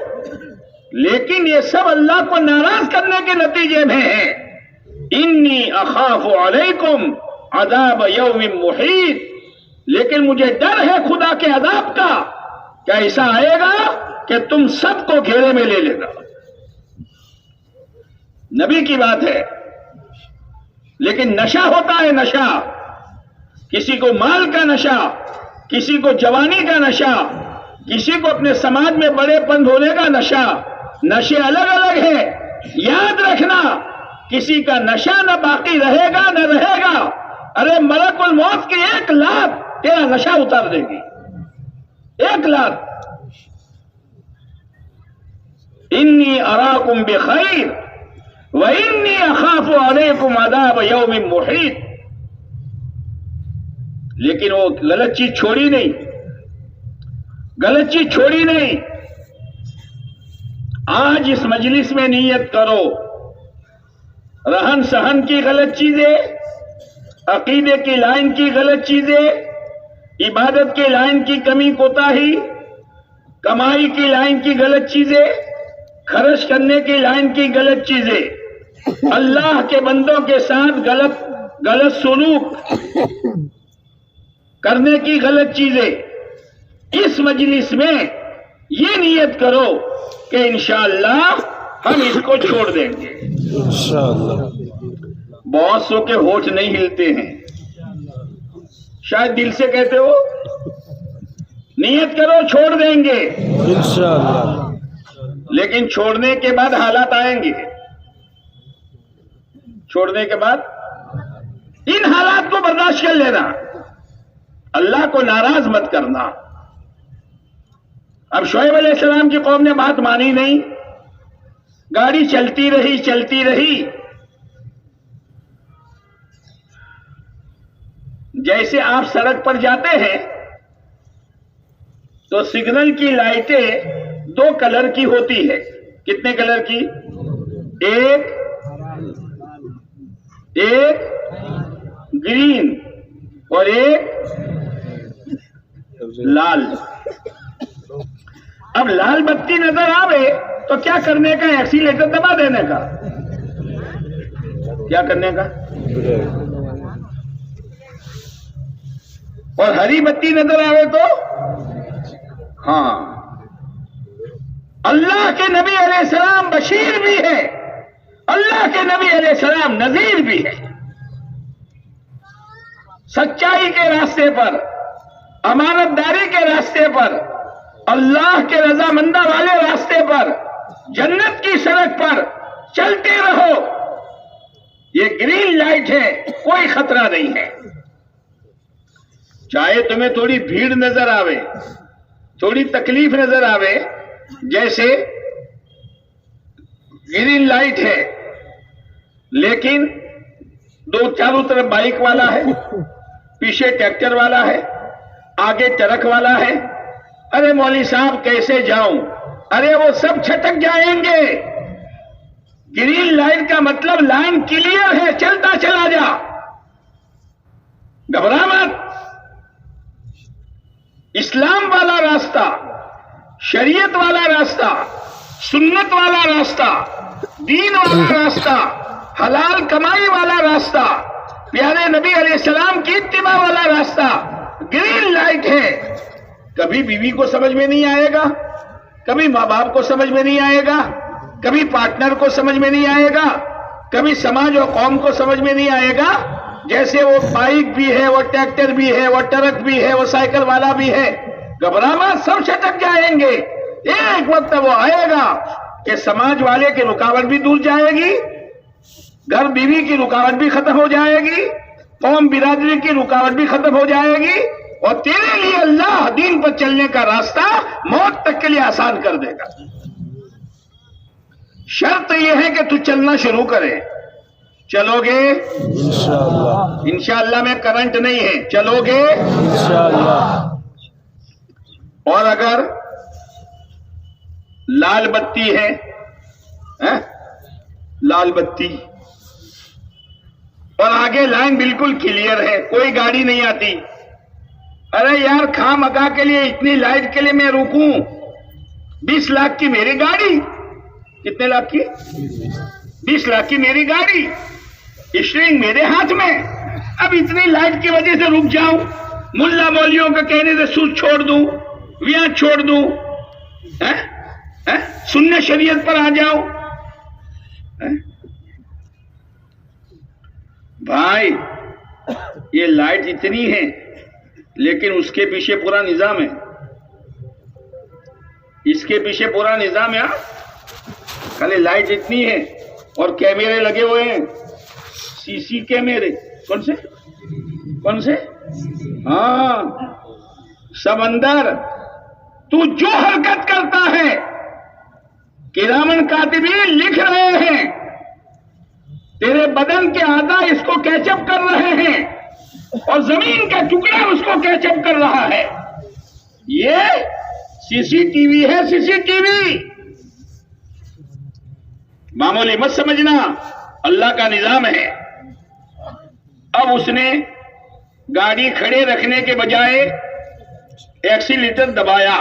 लेकिन ये सब अल्लाह को नाराज करने के नतीजे में है। इन्नी अखाफु अलैकुम अज़ाब यौमिन मुहीत, लेकिन मुझे डर है खुदा के अजाब का, क्या ऐसा आएगा कि तुम सबको घेरे में ले लेगा। नबी की बात है, लेकिन नशा होता है, नशा, किसी को माल का नशा, किसी को जवानी का नशा, किसी को अपने समाज में बड़ेपन होने का नशा। नशे अलग अलग हैं, याद रखना, किसी का नशा न बाकी रहेगा न रहेगा। अरे मलकुल मौत की 1 लात तेरा नशा उतार देगी, 1 लात। इन्नी अराकुम बिखैर व इन्नी अखाफु अलैकुम अज़ाब यौमिन मुहीत। लेकिन वो गलत चीज छोड़ी नहीं, गलत चीज छोड़ी नहीं। आज इस मजलिस में नियत करो, रहन सहन की गलत चीजें, अकीदे की लाइन की गलत चीजें, इबादत की लाइन की कमी कोताही, कमाई की लाइन की गलत चीजें, खर्च करने की लाइन की गलत चीजें, अल्लाह के बंदों के साथ गलत सलूक करने की गलत चीजें। इस मजलिस में ये नियत करो कि इंशाअल्लाह हम इसको छोड़ देंगे। इंशाअल्लाह। बहुत सौ के होठ नहीं हिलते हैं, शायद दिल से कहते हो, नियत करो छोड़ देंगे इंशाअल्लाह, लेकिन छोड़ने के बाद हालात आएंगे। छोड़ने के बाद इन हालात को बर्दाश्त कर लेना, अल्लाह को नाराज मत करना। अब शुएब अलैहिस्सलाम की कौम ने बात मानी नहीं, गाड़ी चलती रही। जैसे आप सड़क पर जाते हैं तो सिग्नल की लाइटें 2 कलर की होती है। कितने कलर की? एक ग्रीन और एक लाल। अब लाल बत्ती नजर आवे तो क्या करने का? एक्सीलेटर दबा देने का। क्या करने का? और हरी बत्ती नजर आवे तो हाँ। अल्लाह के नबी अलैहिस्सलाम बशीर भी है, अल्लाह के नबी अलैहिस्सलाम नजीर भी है। सच्चाई के रास्ते पर, अमानतदारी के रास्ते पर, अल्लाह के रजामंदा वाले रास्ते पर, जन्नत की सड़क पर चलते रहो। ये ग्रीन लाइट है, कोई खतरा नहीं है। चाहे तुम्हें थोड़ी भीड़ नजर आवे, थोड़ी तकलीफ नजर आवे, जैसे ग्रीन लाइट है लेकिन चारों तरफ बाइक वाला है, पीछे ट्रैक्टर वाला है, आगे ट्रक वाला है। अरे मौली साहब कैसे जाऊं? अरे वो सब छटक जाएंगे। ग्रीन लाइट का मतलब लाइन क्लियर है, चलता चला जा, घबरा मत। इस्लाम वाला रास्ता, शरीयत वाला रास्ता, सुन्नत वाला रास्ता, दीन वाला रास्ता, हलाल कमाई वाला रास्ता, प्यारे नबी अलैहिस्सलाम की इत्तिबा वाला रास्ता ग्रीन लाइट है। कभी बीवी को समझ में नहीं आएगा, कभी माँ बाप को समझ में नहीं आएगा, कभी पार्टनर को समझ में नहीं आएगा, कभी समाज और कौम को समझ में नहीं आएगा। जैसे वो बाइक भी है, वो ट्रैक्टर भी है, वो ट्रक भी है, वो साइकिल वाला भी है। घबरा मत, सब छटक जाएंगे। एक वक्त वो आएगा कि समाज वाले की रुकावट भी दूर जाएगी, घर बीवी की रुकावट भी खत्म हो जाएगी, कौम बिरादरी की रुकावट भी खत्म हो जाएगी, और तेरे लिए अल्लाह दीन पर चलने का रास्ता मौत तक के लिए आसान कर देगा। शर्त यह है कि तू चलना शुरू करे। चलोगे? इंशाअल्लाह। इंशाअल्लाह में करंट नहीं है, चलोगे? इंशाअल्लाह। और अगर लाल बत्ती है? लाल बत्ती और आगे लाइन बिल्कुल क्लियर है, कोई गाड़ी नहीं आती। अरे यार, खामखा के लिए इतनी लाइट के लिए मैं रुकूं? 20 लाख की मेरी गाड़ी। कितने लाख की? 20 लाख की मेरी गाड़ी, स्टीयरिंग मेरे हाथ में। अब इतनी लाइट की वजह से रुक जाऊं? मुल्ला मौलियों के कहने से सूद छोड़ दूं, ब्याज छोड़ दूं, सुन्नत शरीयत पर आ जाऊं? भाई, ये लाइट इतनी है, लेकिन उसके पीछे पूरा निजाम है। इसके पीछे पूरा निजाम है। खाली लाइट इतनी है और कैमरे लगे हुए हैं, सीसी कैमरे। कौन से? कौन से? हाँ, समंदर। तू जो हरकत करता है, किरामन कातिबीन लिख रहे हैं। तेरे बदन के आधा इसको कैचअप कर रहे हैं और जमीन का टुकड़ा उसको कैचअप कर रहा है। ये सीसीटीवी है, सीसीटीवी। मामूली मत समझना, अल्लाह का निजाम है। अब उसने गाड़ी खड़े रखने के बजाय एक्सीलेटर दबाया,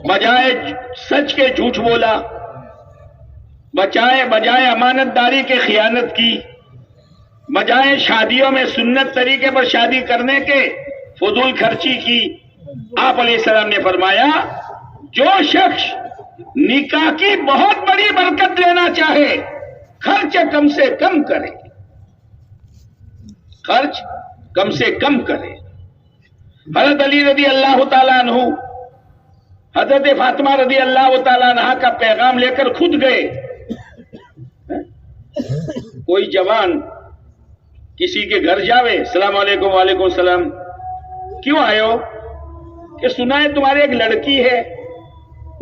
बजाय सच के झूठ बोला, बजाय अमानतदारी के खियानत की, बजाय शादियों में सुन्नत तरीके पर शादी करने के फजूल खर्ची की। आप अलैहिस्सलाम ने फरमाया, जो शख्स निकाह की बहुत बड़ी बरकत लेना चाहे, खर्च कम से कम करे, खर्च कम से कम करे। हजरत अली रदी अल्लाह ताला अन्हु हजरत फातिमा रदी अल्लाह ताला अन्हा का पैगाम लेकर खुद गए। कोई जवान किसी के घर जावे, सलाम अलैकुम, वालेकुम सलाम, क्यों आए हो? कि सुना है तुम्हारी एक लड़की है,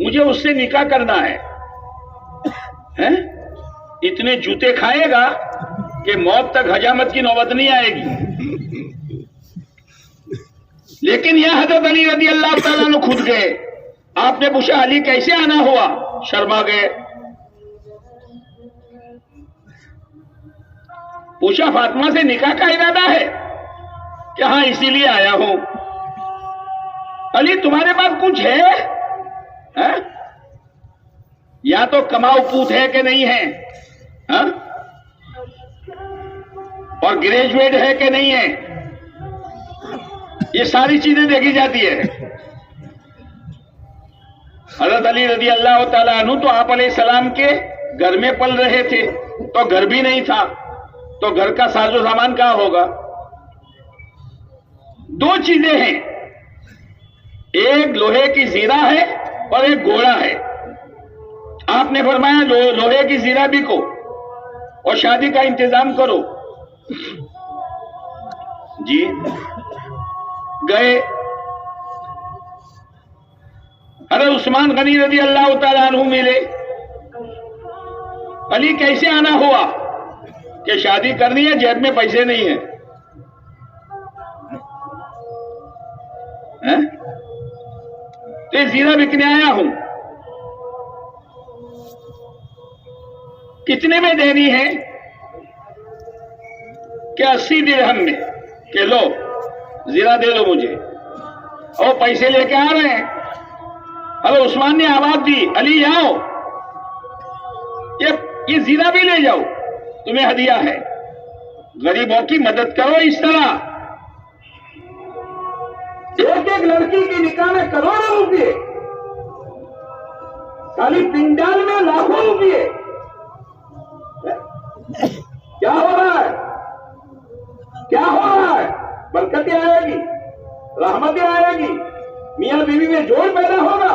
मुझे उससे निकाह करना है। हैं? इतने जूते खाएगा कि मौत तक हजामत की नौबत नहीं आएगी। लेकिन यह हजरत अली रदी अल्लाह ताला ने खुद गए। आपने पूछा, अली कैसे आना हुआ? शर्मा गए। पूछा, फातिमा से निकाह का इरादा है? कि हाँ, इसीलिए आया हूं। अली, तुम्हारे पास कुछ है? या तो कमाऊ पूत है कि नहीं है, और ग्रेजुएट है कि नहीं है, ये सारी चीजें देखी जाती है। हजरत अली रदी अल्लाह ताला अन्हु तो आप अलैहिस्सलाम के घर में पल रहे थे, तो घर भी नहीं था, तो घर का साजो सामान कहां होगा? दो चीजें हैं, एक लोहे की जीरा है और एक घोड़ा है। आपने फरमाया, लोहे की जीरा बिको और शादी का इंतजाम करो। जी गए। अरे उस्मान गनी रदी अल्लाह ताला अन्हु मिले। अली, कैसे आना हुआ? कि शादी करनी है, जेब में पैसे नहीं है। तो ये जीरा बिकने आया हूं। कितने में देनी है? कि 80 दिरहम में। कि लो, जीरा दे दो मुझे। और पैसे लेके आ रहे हैं। अरे उस्मान ने आवाज दी, अली आओ, ये जीरा भी ले जाओ, तुम्हें हदिया है। गरीबों की मदद करो। इस तरह एक एक लड़की की निकाह में करोड़ों रुपये, खाली पिंडाल में लाखों रुपये। क्या हो रहा है? क्या हो रहा है? बरकतें आएगी, रहमतें आएगी, मियां बीवी में जोड़ पैदा होगा।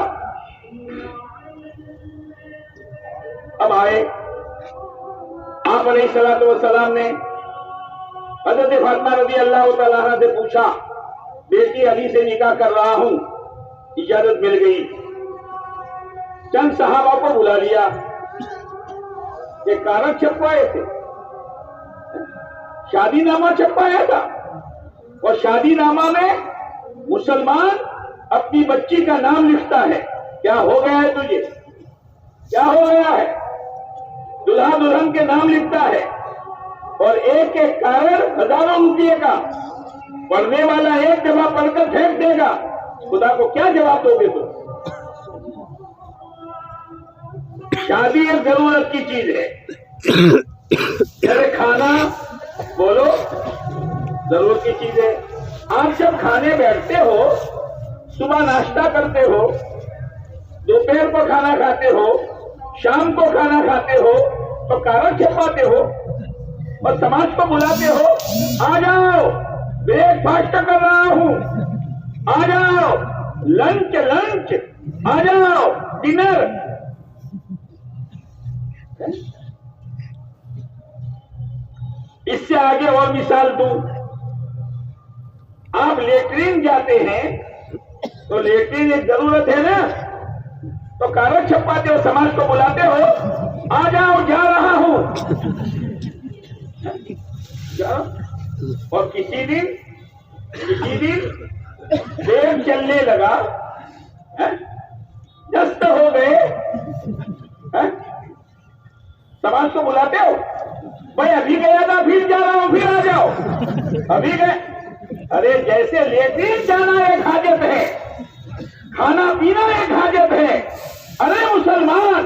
अब आए आप अलैहिस्सलातु वस्सलाम ने हजरत फातिमा रज़ी अल्लाह तआला अन्हा से पूछा, बेटी अली से निकाह कर रहा हूं, इजाजत मिल गई। चंद सहाबा को बुला लिया, ये कागज छपवाए थे, शादीनामा छपवाया था, और शादीनामा में मुसलमान अपनी बच्ची का नाम लिखता है। क्या हो गया है तुझे? क्या हो गया है? दुल्हा दुल्हन के नाम लिखता है और एक एक कारण हजारों रुपये का, पढ़ने वाला एक दफा पढ़कर फेंक देगा, खुदा को क्या जवाब दोगे तुम? शादी एक जरूरत की चीज है। अरे खाना बोलो जरूरत की चीज है। आप जब खाने बैठते हो, सुबह नाश्ता करते हो, दोपहर को खाना खाते हो, शाम को खाना खाते हो, तो कारण छपाते हो और समाज को बुलाते हो, आ जाओ ब्रेकफास्ट कर रहा हूं, आ जाओ लंच लंच, आ जाओ डिनर। इससे आगे और मिसाल दूं, आप लेटरिन जाते हैं तो लेटरिन एक जरूरत है ना, तो कागज छपाते हो, समाज को बुलाते हो, आ जाओ जा रहा हूं। और किसी दिन देर चलने लगा, दस्त हो गए, समाज को बुलाते हो, भाई अभी गया था फिर जा रहा हूं, फिर आ जाओ, अभी गए। अरे जैसे लेटरिन जाना एक हाजत है, खाना पीना एक हाजत है, अरे मुसलमान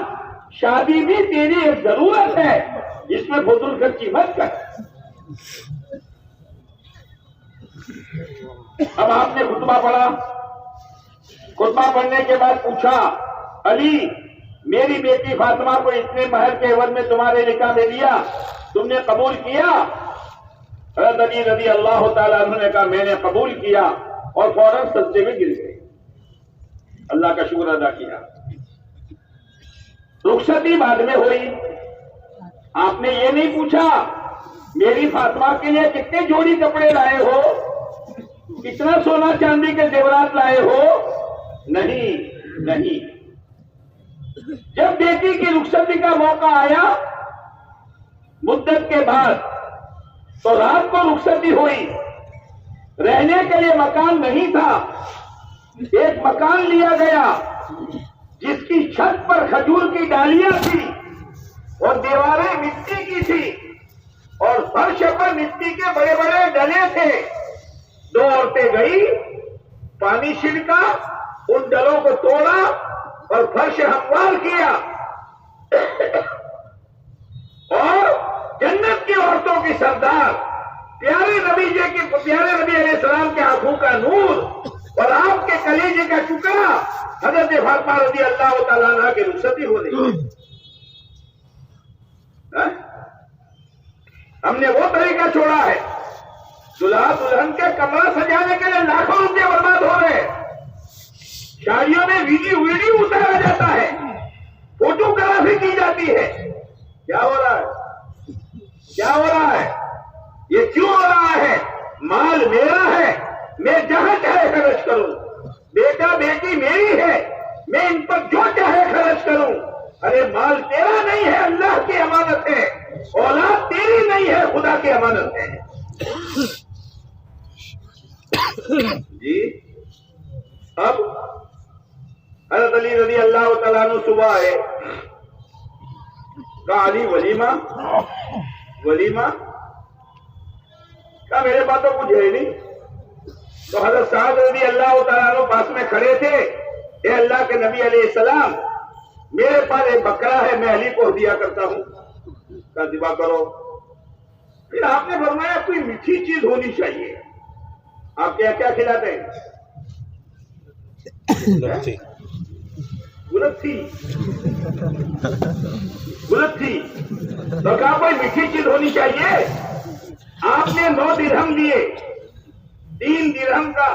शादी भी तेरी एक जरूरत है, जिसमें फजूल खर्ची मत कर। अब आपने खुतबा पढ़ा, खुतबा पढ़ने के बाद पूछा, अली मेरी बेटी फातिमा को इतने महर के एवज में तुम्हारे निकाह में दिया, तुमने कबूल किया? हज़रत अली रज़ी अल्लाह ताला अन्हु ने कहा मैंने कबूल किया, और फौरन सजदे में गिर गए, अल्लाह का शुक्र अदा किया। रुखसती बाद में हुई, आपने ये नहीं पूछा मेरी फातिमा के लिए कितने जोड़ी कपड़े लाए हो, कितना सोना चांदी के जेवरात लाए हो, नहीं। जब बेटी की रुखसती का मौका आया मुद्दत के बाद, तो रात को रुखसती हुई, रहने के लिए मकान नहीं था, एक मकान लिया गया जिसकी छत पर खजूर की डालियां थी और दीवारें मिट्टी की थी और फर्श पर मिट्टी के बड़े बड़े डले थे। दो औरतें गई, पानी छिड़का, उन डलों को तोड़ा और फर्श हमवार किया, और जन्नत की औरतों की सरदार प्यारे नबी अलैहिस्सलाम के आंखों का नूर और आपके कलेजे का टुकड़ा हज़रत फातिमा रज़ी अल्लाह ताला अन्हा की रुखसती हो रही। हमने वो तरीका छोड़ा है, दुल्हा दुल्हन के कमरा सजाने के लिए लाखों रुपये बर्बाद हो रहे, शादियों में वीडियो उतारा जाता है, फोटोग्राफी की जाती है। क्या हो रहा है? ये क्यों हो रहा है? माल मेरा है, मैं जहां चाहे खर्च करूं, बेटा बेटी मेरी है, मैं इन पर जो चाहे खर्च करूं। अरे माल तेरा नहीं है, अल्लाह की अमानत है, औलाद तेरी नहीं है, खुदा की अमानत है। जी अब हज़रत अली रज़ी अल्लाह तआला अन्हु सुबह आए, कहा अली वलीमा, कहा मेरे पास तो कुछ है नहीं। तो हज़रत साद रज़ी अल्लाह तआला अन्हु पास में खड़े थे, ए अल्लाह के नबी अलैहिस्सलाम मेरे पास एक बकरा है, मैं अली को दिया करता हूं, का दिवा करो। फिर आपने फरमाया कोई मीठी चीज होनी चाहिए, आप क्या क्या खिलाते हैं? गुलथी। तो कहा कोई मीठी चीज होनी चाहिए। आपने 9 दिरहम लिए, 3 दिरहम का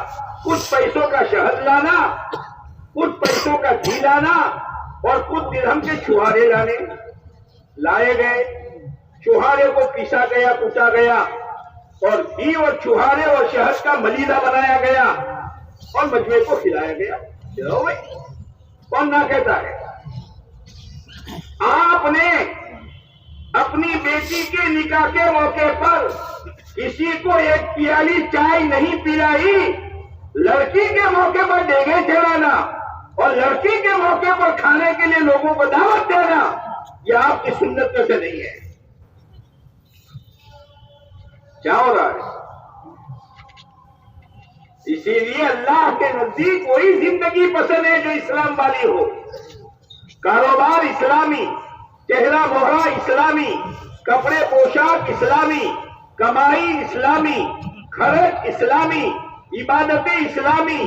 कुछ पैसों का शहद लाना, कुछ पैसों का घी लाना और कुछ दिरहम के छुहारे लाने। लाए गए, छुहारे को पीसा गया, कूटा गया और घी और छुहारे और शहद का मलीदा बनाया गया और मजमे को खिलाया गया। चलो भाई, कौन ना कहता है? आपने अपनी बेटी के निकाह के मौके पर किसी को एक प्याली चाय नहीं पिलाई, लड़की के मौके पर डेगे चढ़ाना और लड़की के मौके पर खाने के लिए लोगों को दावत देना, यह आपकी सुन्नत में से नहीं है। क्या हो रहा है? इसीलिए अल्लाह के नजदीक वही जिंदगी पसंद है जो इस्लाम वाली हो। कारोबार इस्लामी, चेहरा मोहरा इस्लामी, कपड़े पोशाक इस्लामी, कमाई इस्लामी, खर्च इस्लामी, इबादतें इस्लामी,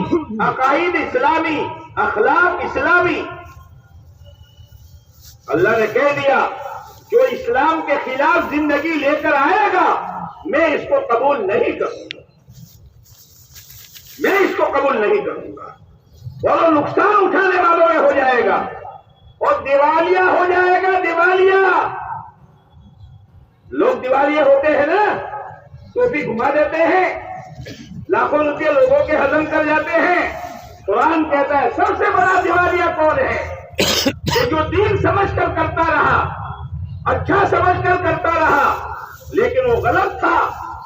अकाईद इस्लामी, अखलाक इस्लामी। अल्लाह ने कह दिया जो इस्लाम के खिलाफ जिंदगी लेकर आएगा मैं इसको कबूल नहीं करूंगा, मैं इसको कबूल नहीं करूंगा। और वो नुकसान उठाने वालों में हो जाएगा और दिवालिया हो जाएगा। दिवालिया लोग दिवालिया होते हैं ना, टोपी घुमा देते हैं, लाखों रुपये लोगों के हजम कर जाते हैं। कुरान कहता है सबसे बड़ा दिवालिया कौन है? कि जो दीन समझकर करता रहा, अच्छा समझकर करता रहा, लेकिन वो गलत था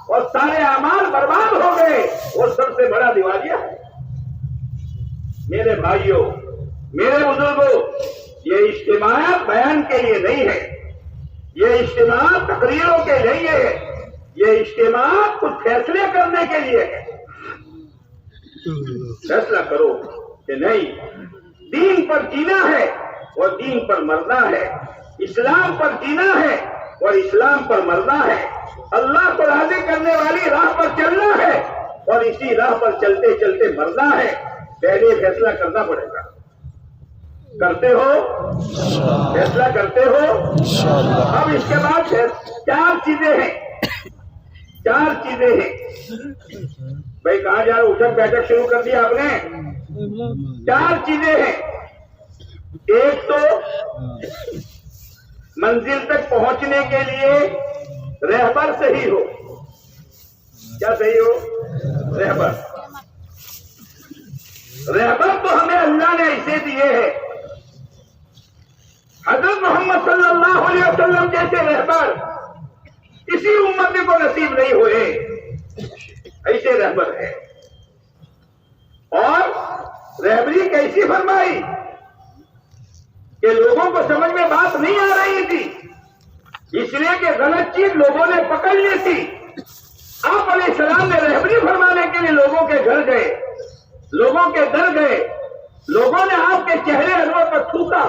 और सारे अमाल बर्बाद हो गए, और सबसे बड़ा दिवालिया है। मेरे भाइयों, मेरे बुजुर्गों, ये इज्तिमात बयान के लिए नहीं है, ये इज्तिमात तकरीरों के लिए है, ये इज्तिमात कुछ फैसले करने के लिए है। फैसला करो कि नहीं, दीन पर जीना है और दीन पर मरना है, इस्लाम पर जीना है और इस्लाम पर मरना है, अल्लाह को राजी करने वाली राह पर चलना है और इसी राह पर चलते चलते मरना है। पहले फैसला करना पड़ेगा। करते हो? फैसला करते हो? अब इसके बाद चार चीजें हैं, चार चीजें हैं। भाई कहां जा रहे? उठक बैठक शुरू कर दिया आपने। चार चीजें हैं। एक तो मंजिल तक पहुंचने के लिए रहबर सही हो। क्या सही हो? रहबर। रहबर तो हमें अल्लाह ने ऐसे दिए हैं। हजरत मोहम्मद सल्लल्लाहु अलैहि वसल्लम जैसे रहबर किसी उम्मत को नसीब नहीं हुए, ऐसे रहबर है। और रहबरी कैसी फरमाई कि लोगों को समझ में बात नहीं आ रही थी, इसलिए कि गलत चीज लोगों ने पकड़ ली थी। आप अलैहिस्सलाम ने रहबरी फरमाने के लिए लोगों के घर गए, लोगों के दर गए, लोगों ने आपके चेहरे अनवर पर थूका,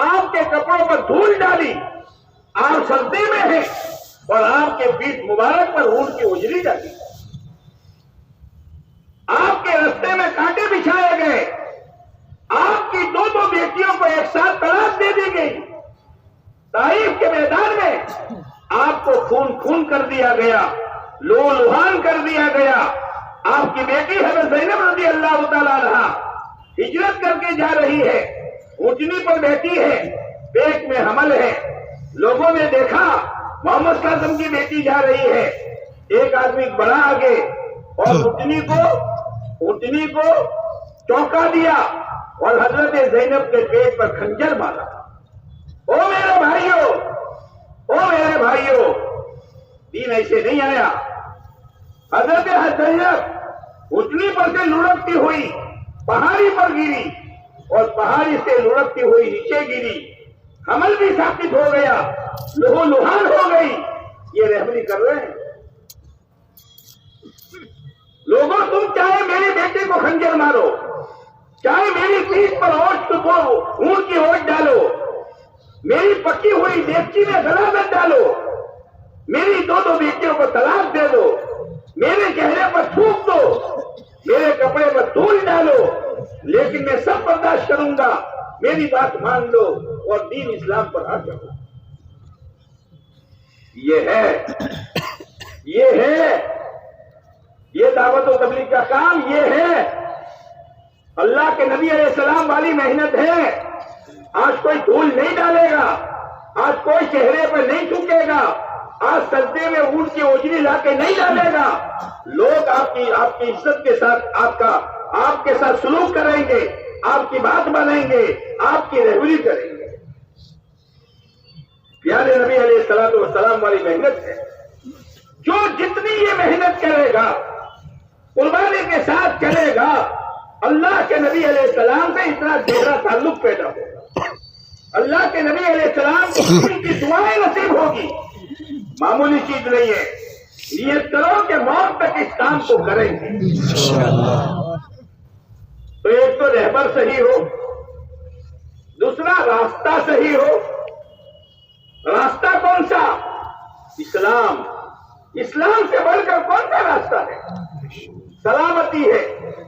आपके कपड़ों पर धूल डाली, आप सर्दी में हैं और आपके पीठ मुबारक पर ऊंट की उजली डाली, आपके रास्ते में कांटे बिछाए गए, आपकी दो दो बेटियों को एक साथ तलाक दे दी गई, ताइफ के मैदान में आपको खून खून कर दिया गया, लूलुहान कर दिया गया। आपकी बेटी हज़रत ज़ैनब रज़ी अल्लाह तआला अन्हा हिजरत करके जा रही है, ऊंटनी पर बैठी है, पेट में हमल है। लोगों ने देखा मोहम्मद कासिम की बेटी जा रही है, एक आदमी बढ़ा आगे और ऊंटनी को चौंका दिया और हजरत ज़ैनब के पेट पर खंजर मारा। ओ मेरे भाइयों, ओ मेरे भाइयों, दीन ऐसे नहीं आया। हजरत ज़ैनब ऊंटनी पर से लुढ़कती हुई पहाड़ी पर गिरी और पहाड़ी से लुढ़कती हुई नीचे गिरी, हमल भी साबित हो गया, लुहान हो गई। ये रहबरी कर रहे हैं लोगों। तुम चाहे मेरी बेटी को खंजर मारो, चाहे मेरी पीठ पर ऊंट की ओट डालो, मेरी पकी हुई डेगची में गला मत डालो, मेरी दो दो बेटियों को तलाक दे दो, मेरे चेहरे पर थूक दो, मेरे कपड़े पर धूल डालो, लेकिन मैं सब बर्दाश्त करूंगा, मेरी बात मान लो और दीन इस्लाम पर आ जाओ। ये दावत और तबलीग का काम ये है। अल्लाह के नबी अलैहिस्सलाम वाली मेहनत है। आज कोई धूल नहीं डालेगा, आज कोई चेहरे पर नहीं थूकेगा, आज सजदे में ऊंट की ओजरी लाके नहीं डालेगा। लोग आपकी इज्जत के साथ आपके साथ सलूक करेंगे, आपकी बात मानेंगे, आपकी रहबरी करेंगे। प्यारे नबी अलैहिस्सलातु वस्सलाम वाली मेहनत है। जो जितनी ये मेहनत करेगा, कुर्बानी के साथ चलेगा, अल्लाह के नबी अलैहिस्सलाम से इतना गहरा ताल्लुक पैदा होगा। अल्लाह के नबी अलैहिस्सलाम को उनकी दुआएं नसीब होगी। मामूली चीज नहीं है। नियत करो कि मौत तक इस काम को करेंगे। तो एक तो रहबर सही हो, दूसरा रास्ता सही हो। रास्ता कौन सा? इस्लाम। इस्लाम से बढ़कर कौन सा रास्ता है? सलामती है,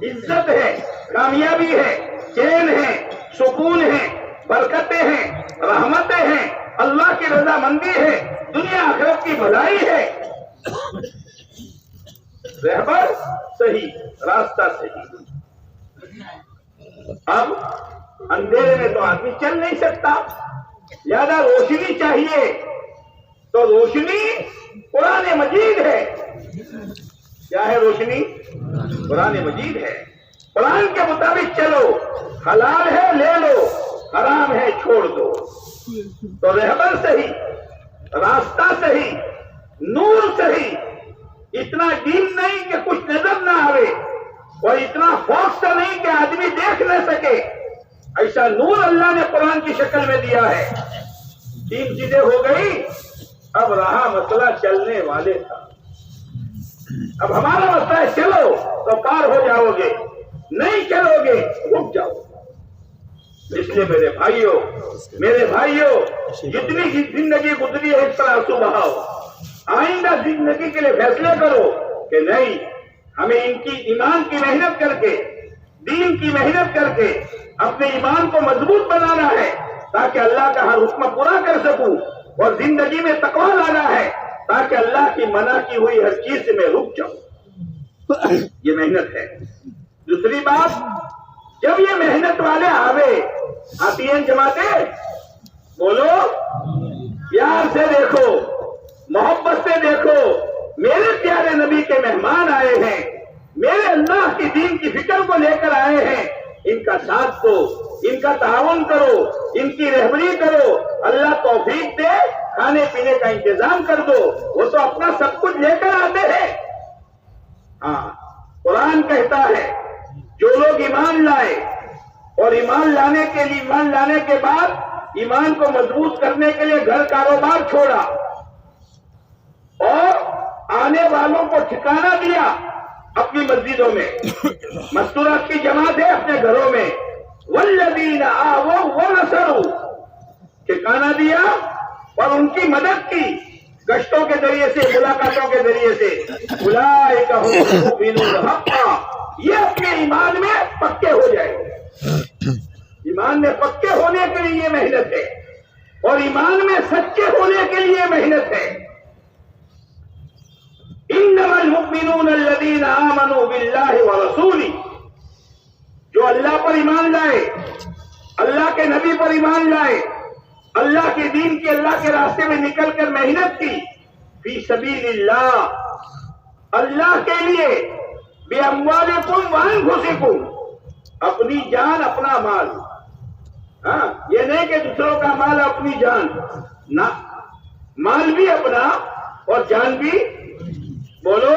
इज्जत है, कामयाबी है, चैन है, सुकून है, बरकतें हैं, रहमतें हैं, अल्लाह की रजामंदी है, दुनिया आखिरत की भलाई है। रहबर सही, रास्ता सही। अब अंधेरे में तो आदमी चल नहीं सकता, ज्यादा रोशनी चाहिए। तो रोशनी कुरान मजीद है। क्या है रोशनी? कुरान मजीद है। कुरान के मुताबिक चलो, हलाल है ले लो, हराम है छोड़ दो। तो रहबर सही, रास्ता सही, नूर सही। इतना डीम नहीं कि कुछ नजर ना आवे, और इतना फोक्स नहीं कि आदमी देख न सके। ऐसा नूर अल्लाह ने कुरान की शक्ल में दिया है। 3 चीजें हो गई। अब रहा मसला चलने वाले का। अब हमारा मसला है, चलो तो पार हो जाओगे, नहीं चलोगे रुक जाओ। इसलिए मेरे भाइयों, जितनी जिंदगी गुजरी है इस पर आंसू बहाओ। आइंदा जिंदगी के लिए फैसले करो कि नहीं, हमें इनकी ईमान की मेहनत करके, दीन की मेहनत करके अपने ईमान को मजबूत बनाना है, ताकि अल्लाह का हर हुक्म पूरा कर सकूं, और जिंदगी में तकवा लाना है, ताकि अल्लाह की मना की हुई हर चीज से मैं रुक जाऊं। ये मेहनत है। दूसरी बात, जब ये मेहनत वाले आती हैं जमाते, बोलो प्यार से देखो, मोहब्बत से देखो, मेरे प्यारे नबी के मेहमान आए हैं, मेरे अल्लाह की दीन की फिक्र को लेकर आए हैं, इनका साथ दो, इनका ताउन करो, इनकी रहबरी करो, अल्लाह तौफीक दे, खाने पीने का इंतजाम कर दो। वो तो अपना सब कुछ लेकर आते हैं। हाँ, कुरान कहता है जो लोग ईमान लाए, और ईमान लाने के बाद ईमान को मजबूत करने के लिए घर कारोबार छोड़ा, और आने वालों को ठिकाना दिया अपनी मस्जिदों में, मस्तूरा की जमात है अपने घरों में, वल्लदीना आवो व नसरू, ठिकाना दिया और उनकी मदद की, गश्तों के जरिए से, मुलाकातों के जरिए से। उलाइका हुमुल मुमिनून हक़्क़ा, ये अपने ईमान में पक्के हो जाएंगे। ईमान में पक्के होने के लिए मेहनत है, और ईमान में सच्चे होने के लिए मेहनत है। इन्नमल मुमिनून अल्लज़ीना आमनू बिल्लाहि व रसूली, जो अल्लाह पर ईमान लाए, अल्लाह के नबी पर ईमान लाए, अल्लाह के दीन की, अल्लाह के रास्ते में निकलकर मेहनत की, फी सबीलिल्लाह, अल्लाह के लिए, बिअम्वालिकुम व अनफुसिकुम, अपनी जान अपना माल। हाँ, ये नहीं कि दूसरों का माल अपनी जान ना, माल भी अपना और जान भी। बोलो,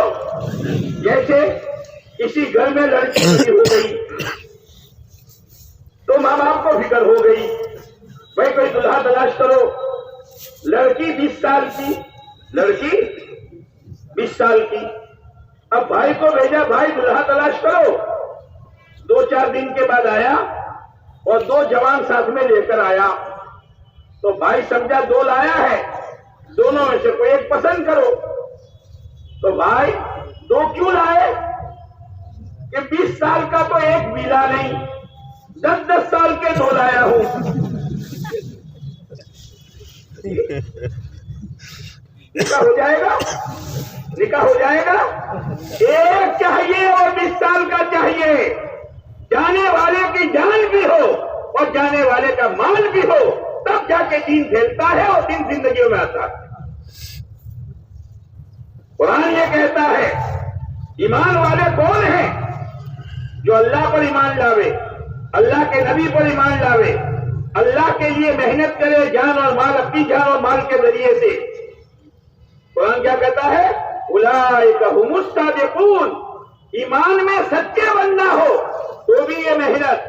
जैसे किसी घर में लड़की हो गई तो माँ बाप को फिक्र हो गई, भाई कोई दुल्हा तलाश करो। लड़की 20 साल की, लड़की 20 साल की। अब भाई को भेजा, भाई दुल्हा तलाश करो। 2-4 दिन के बाद आया और 2 जवान साथ में लेकर आया। तो भाई समझा 2 लाया है, दोनों में से कोई एक पसंद करो। तो भाई 2 क्यों लाए? कि 20 साल का तो एक मिला नहीं, 10-10 साल के 2 लाया हूं। निकाह हो जाएगा, निकाह हो जाएगा। एक चाहिए और 20 साल का चाहिए, जाने वाले की जान भी हो और जाने वाले का माल भी हो, तब जाके दीन फैलता है और दीन जिंदगी में आता है। कुरान ये कहता है, ईमान वाले कौन हैं? जो अल्लाह पर ईमान लावे, अल्लाह के नबी पर ईमान लावे, अल्लाह के लिए मेहनत करे, जान और माल, अपनी जान और माल के जरिए से। कुरान क्या कहता है? उलाइका हुमुस सादिकून, ईमान में सच्चे बंदा हो तो भी ये मेहनत,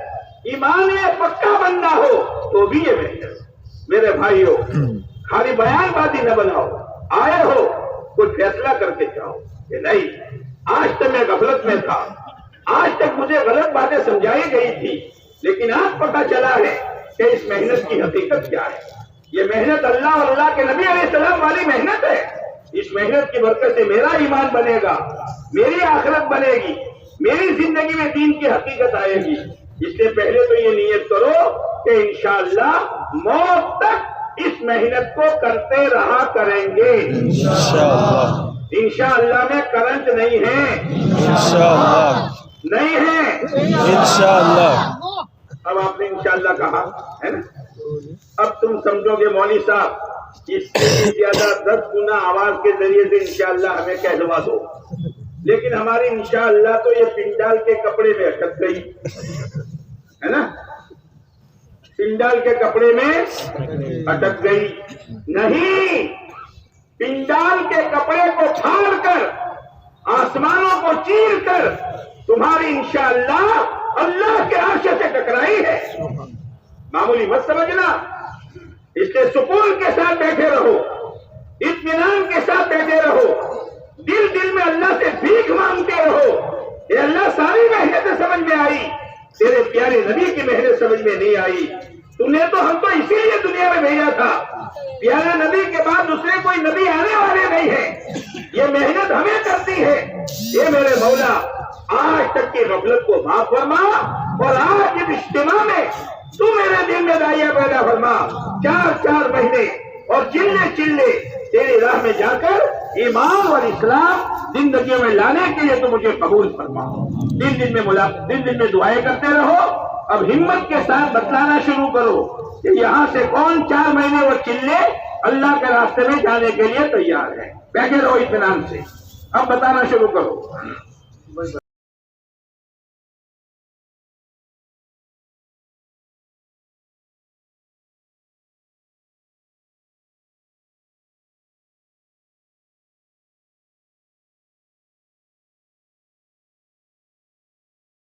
ईमान में पक्का बंदा हो तो भी ये मेहनत। मेरे भाइयों, खाली बयानबाजी न बनाओ। आए हो कोई फैसला करके जाओ कि नहीं, आज तक मैं गफलत में था, आज तक मुझे गलत बातें समझाई गई थी, लेकिन आज पता चला है कि इस मेहनत की हकीकत क्या है। ये मेहनत अल्लाह और अल्लाह के नबी अलैहिस्सलाम वाली मेहनत है। इस मेहनत की बरकत से मेरा ईमान बनेगा, मेरी आखिरत बनेगी, मेरी जिंदगी में दीन की हकीकत आएगी। इससे पहले तो ये नियत करो कि इंशाअल्लाह मौत तक इस मेहनत को करते रहा करेंगे। इंशाअल्लाह में करंट नहीं है, नहीं है इंशाअल्लाह। अब आपने इंशाअल्लाह कहा है ना, अब तुम समझोगे मौली साहब इससे भी ज्यादा 10 गुना आवाज के जरिए से इंशाअल्लाह हमें कहलवा दो, लेकिन हमारी इंशाअल्लाह तो ये पिंडाल के कपड़े में अटक गई है ना, पिंडाल के कपड़े में अटक गई। नहीं, पिंडाल के कपड़े को फाड़ कर, आसमानों को चीर कर तुम्हारी इंशाअल्लाह अल्लाह के अर्श से टकराई है। मामूली मत समझना। इसलिए सुकून के साथ बैठे रहो, इत्मीनान के साथ बैठे रहो, दिल दिल में अल्लाह से भीख मांगते रहो। ये अल्लाह सारी मेहनत समझ में आई, तेरे प्यारे नबी की मेहनत समझ में नहीं आई। तूने तो हमको इसीलिए दुनिया में भेजा था, प्यारे नबी के बाद दूसरे कोई नबी आने वाले नहीं है। ये मेहनत हमें करती है। ये मेरे मौला आज तक की गफलत को माफ फरमा और आज इस इज्तिमा में तू मेरे दिल में दाइया पैदा फरमा। 4 महीने और चिल्ले चिल्ले तेरी राह में जाकर ईमान और इस्लाम जिंदगी में लाने के लिए तो मुझे कबूल फरमा। दिन दिन में दुआएं करते रहो। अब हिम्मत के साथ बतलाना शुरू करो कि यहाँ से कौन 4 महीने वो चिल्ले अल्लाह के रास्ते में जाने के लिए तैयार है। बैठे रहो इत्मीनान से, अब बताना शुरू करो।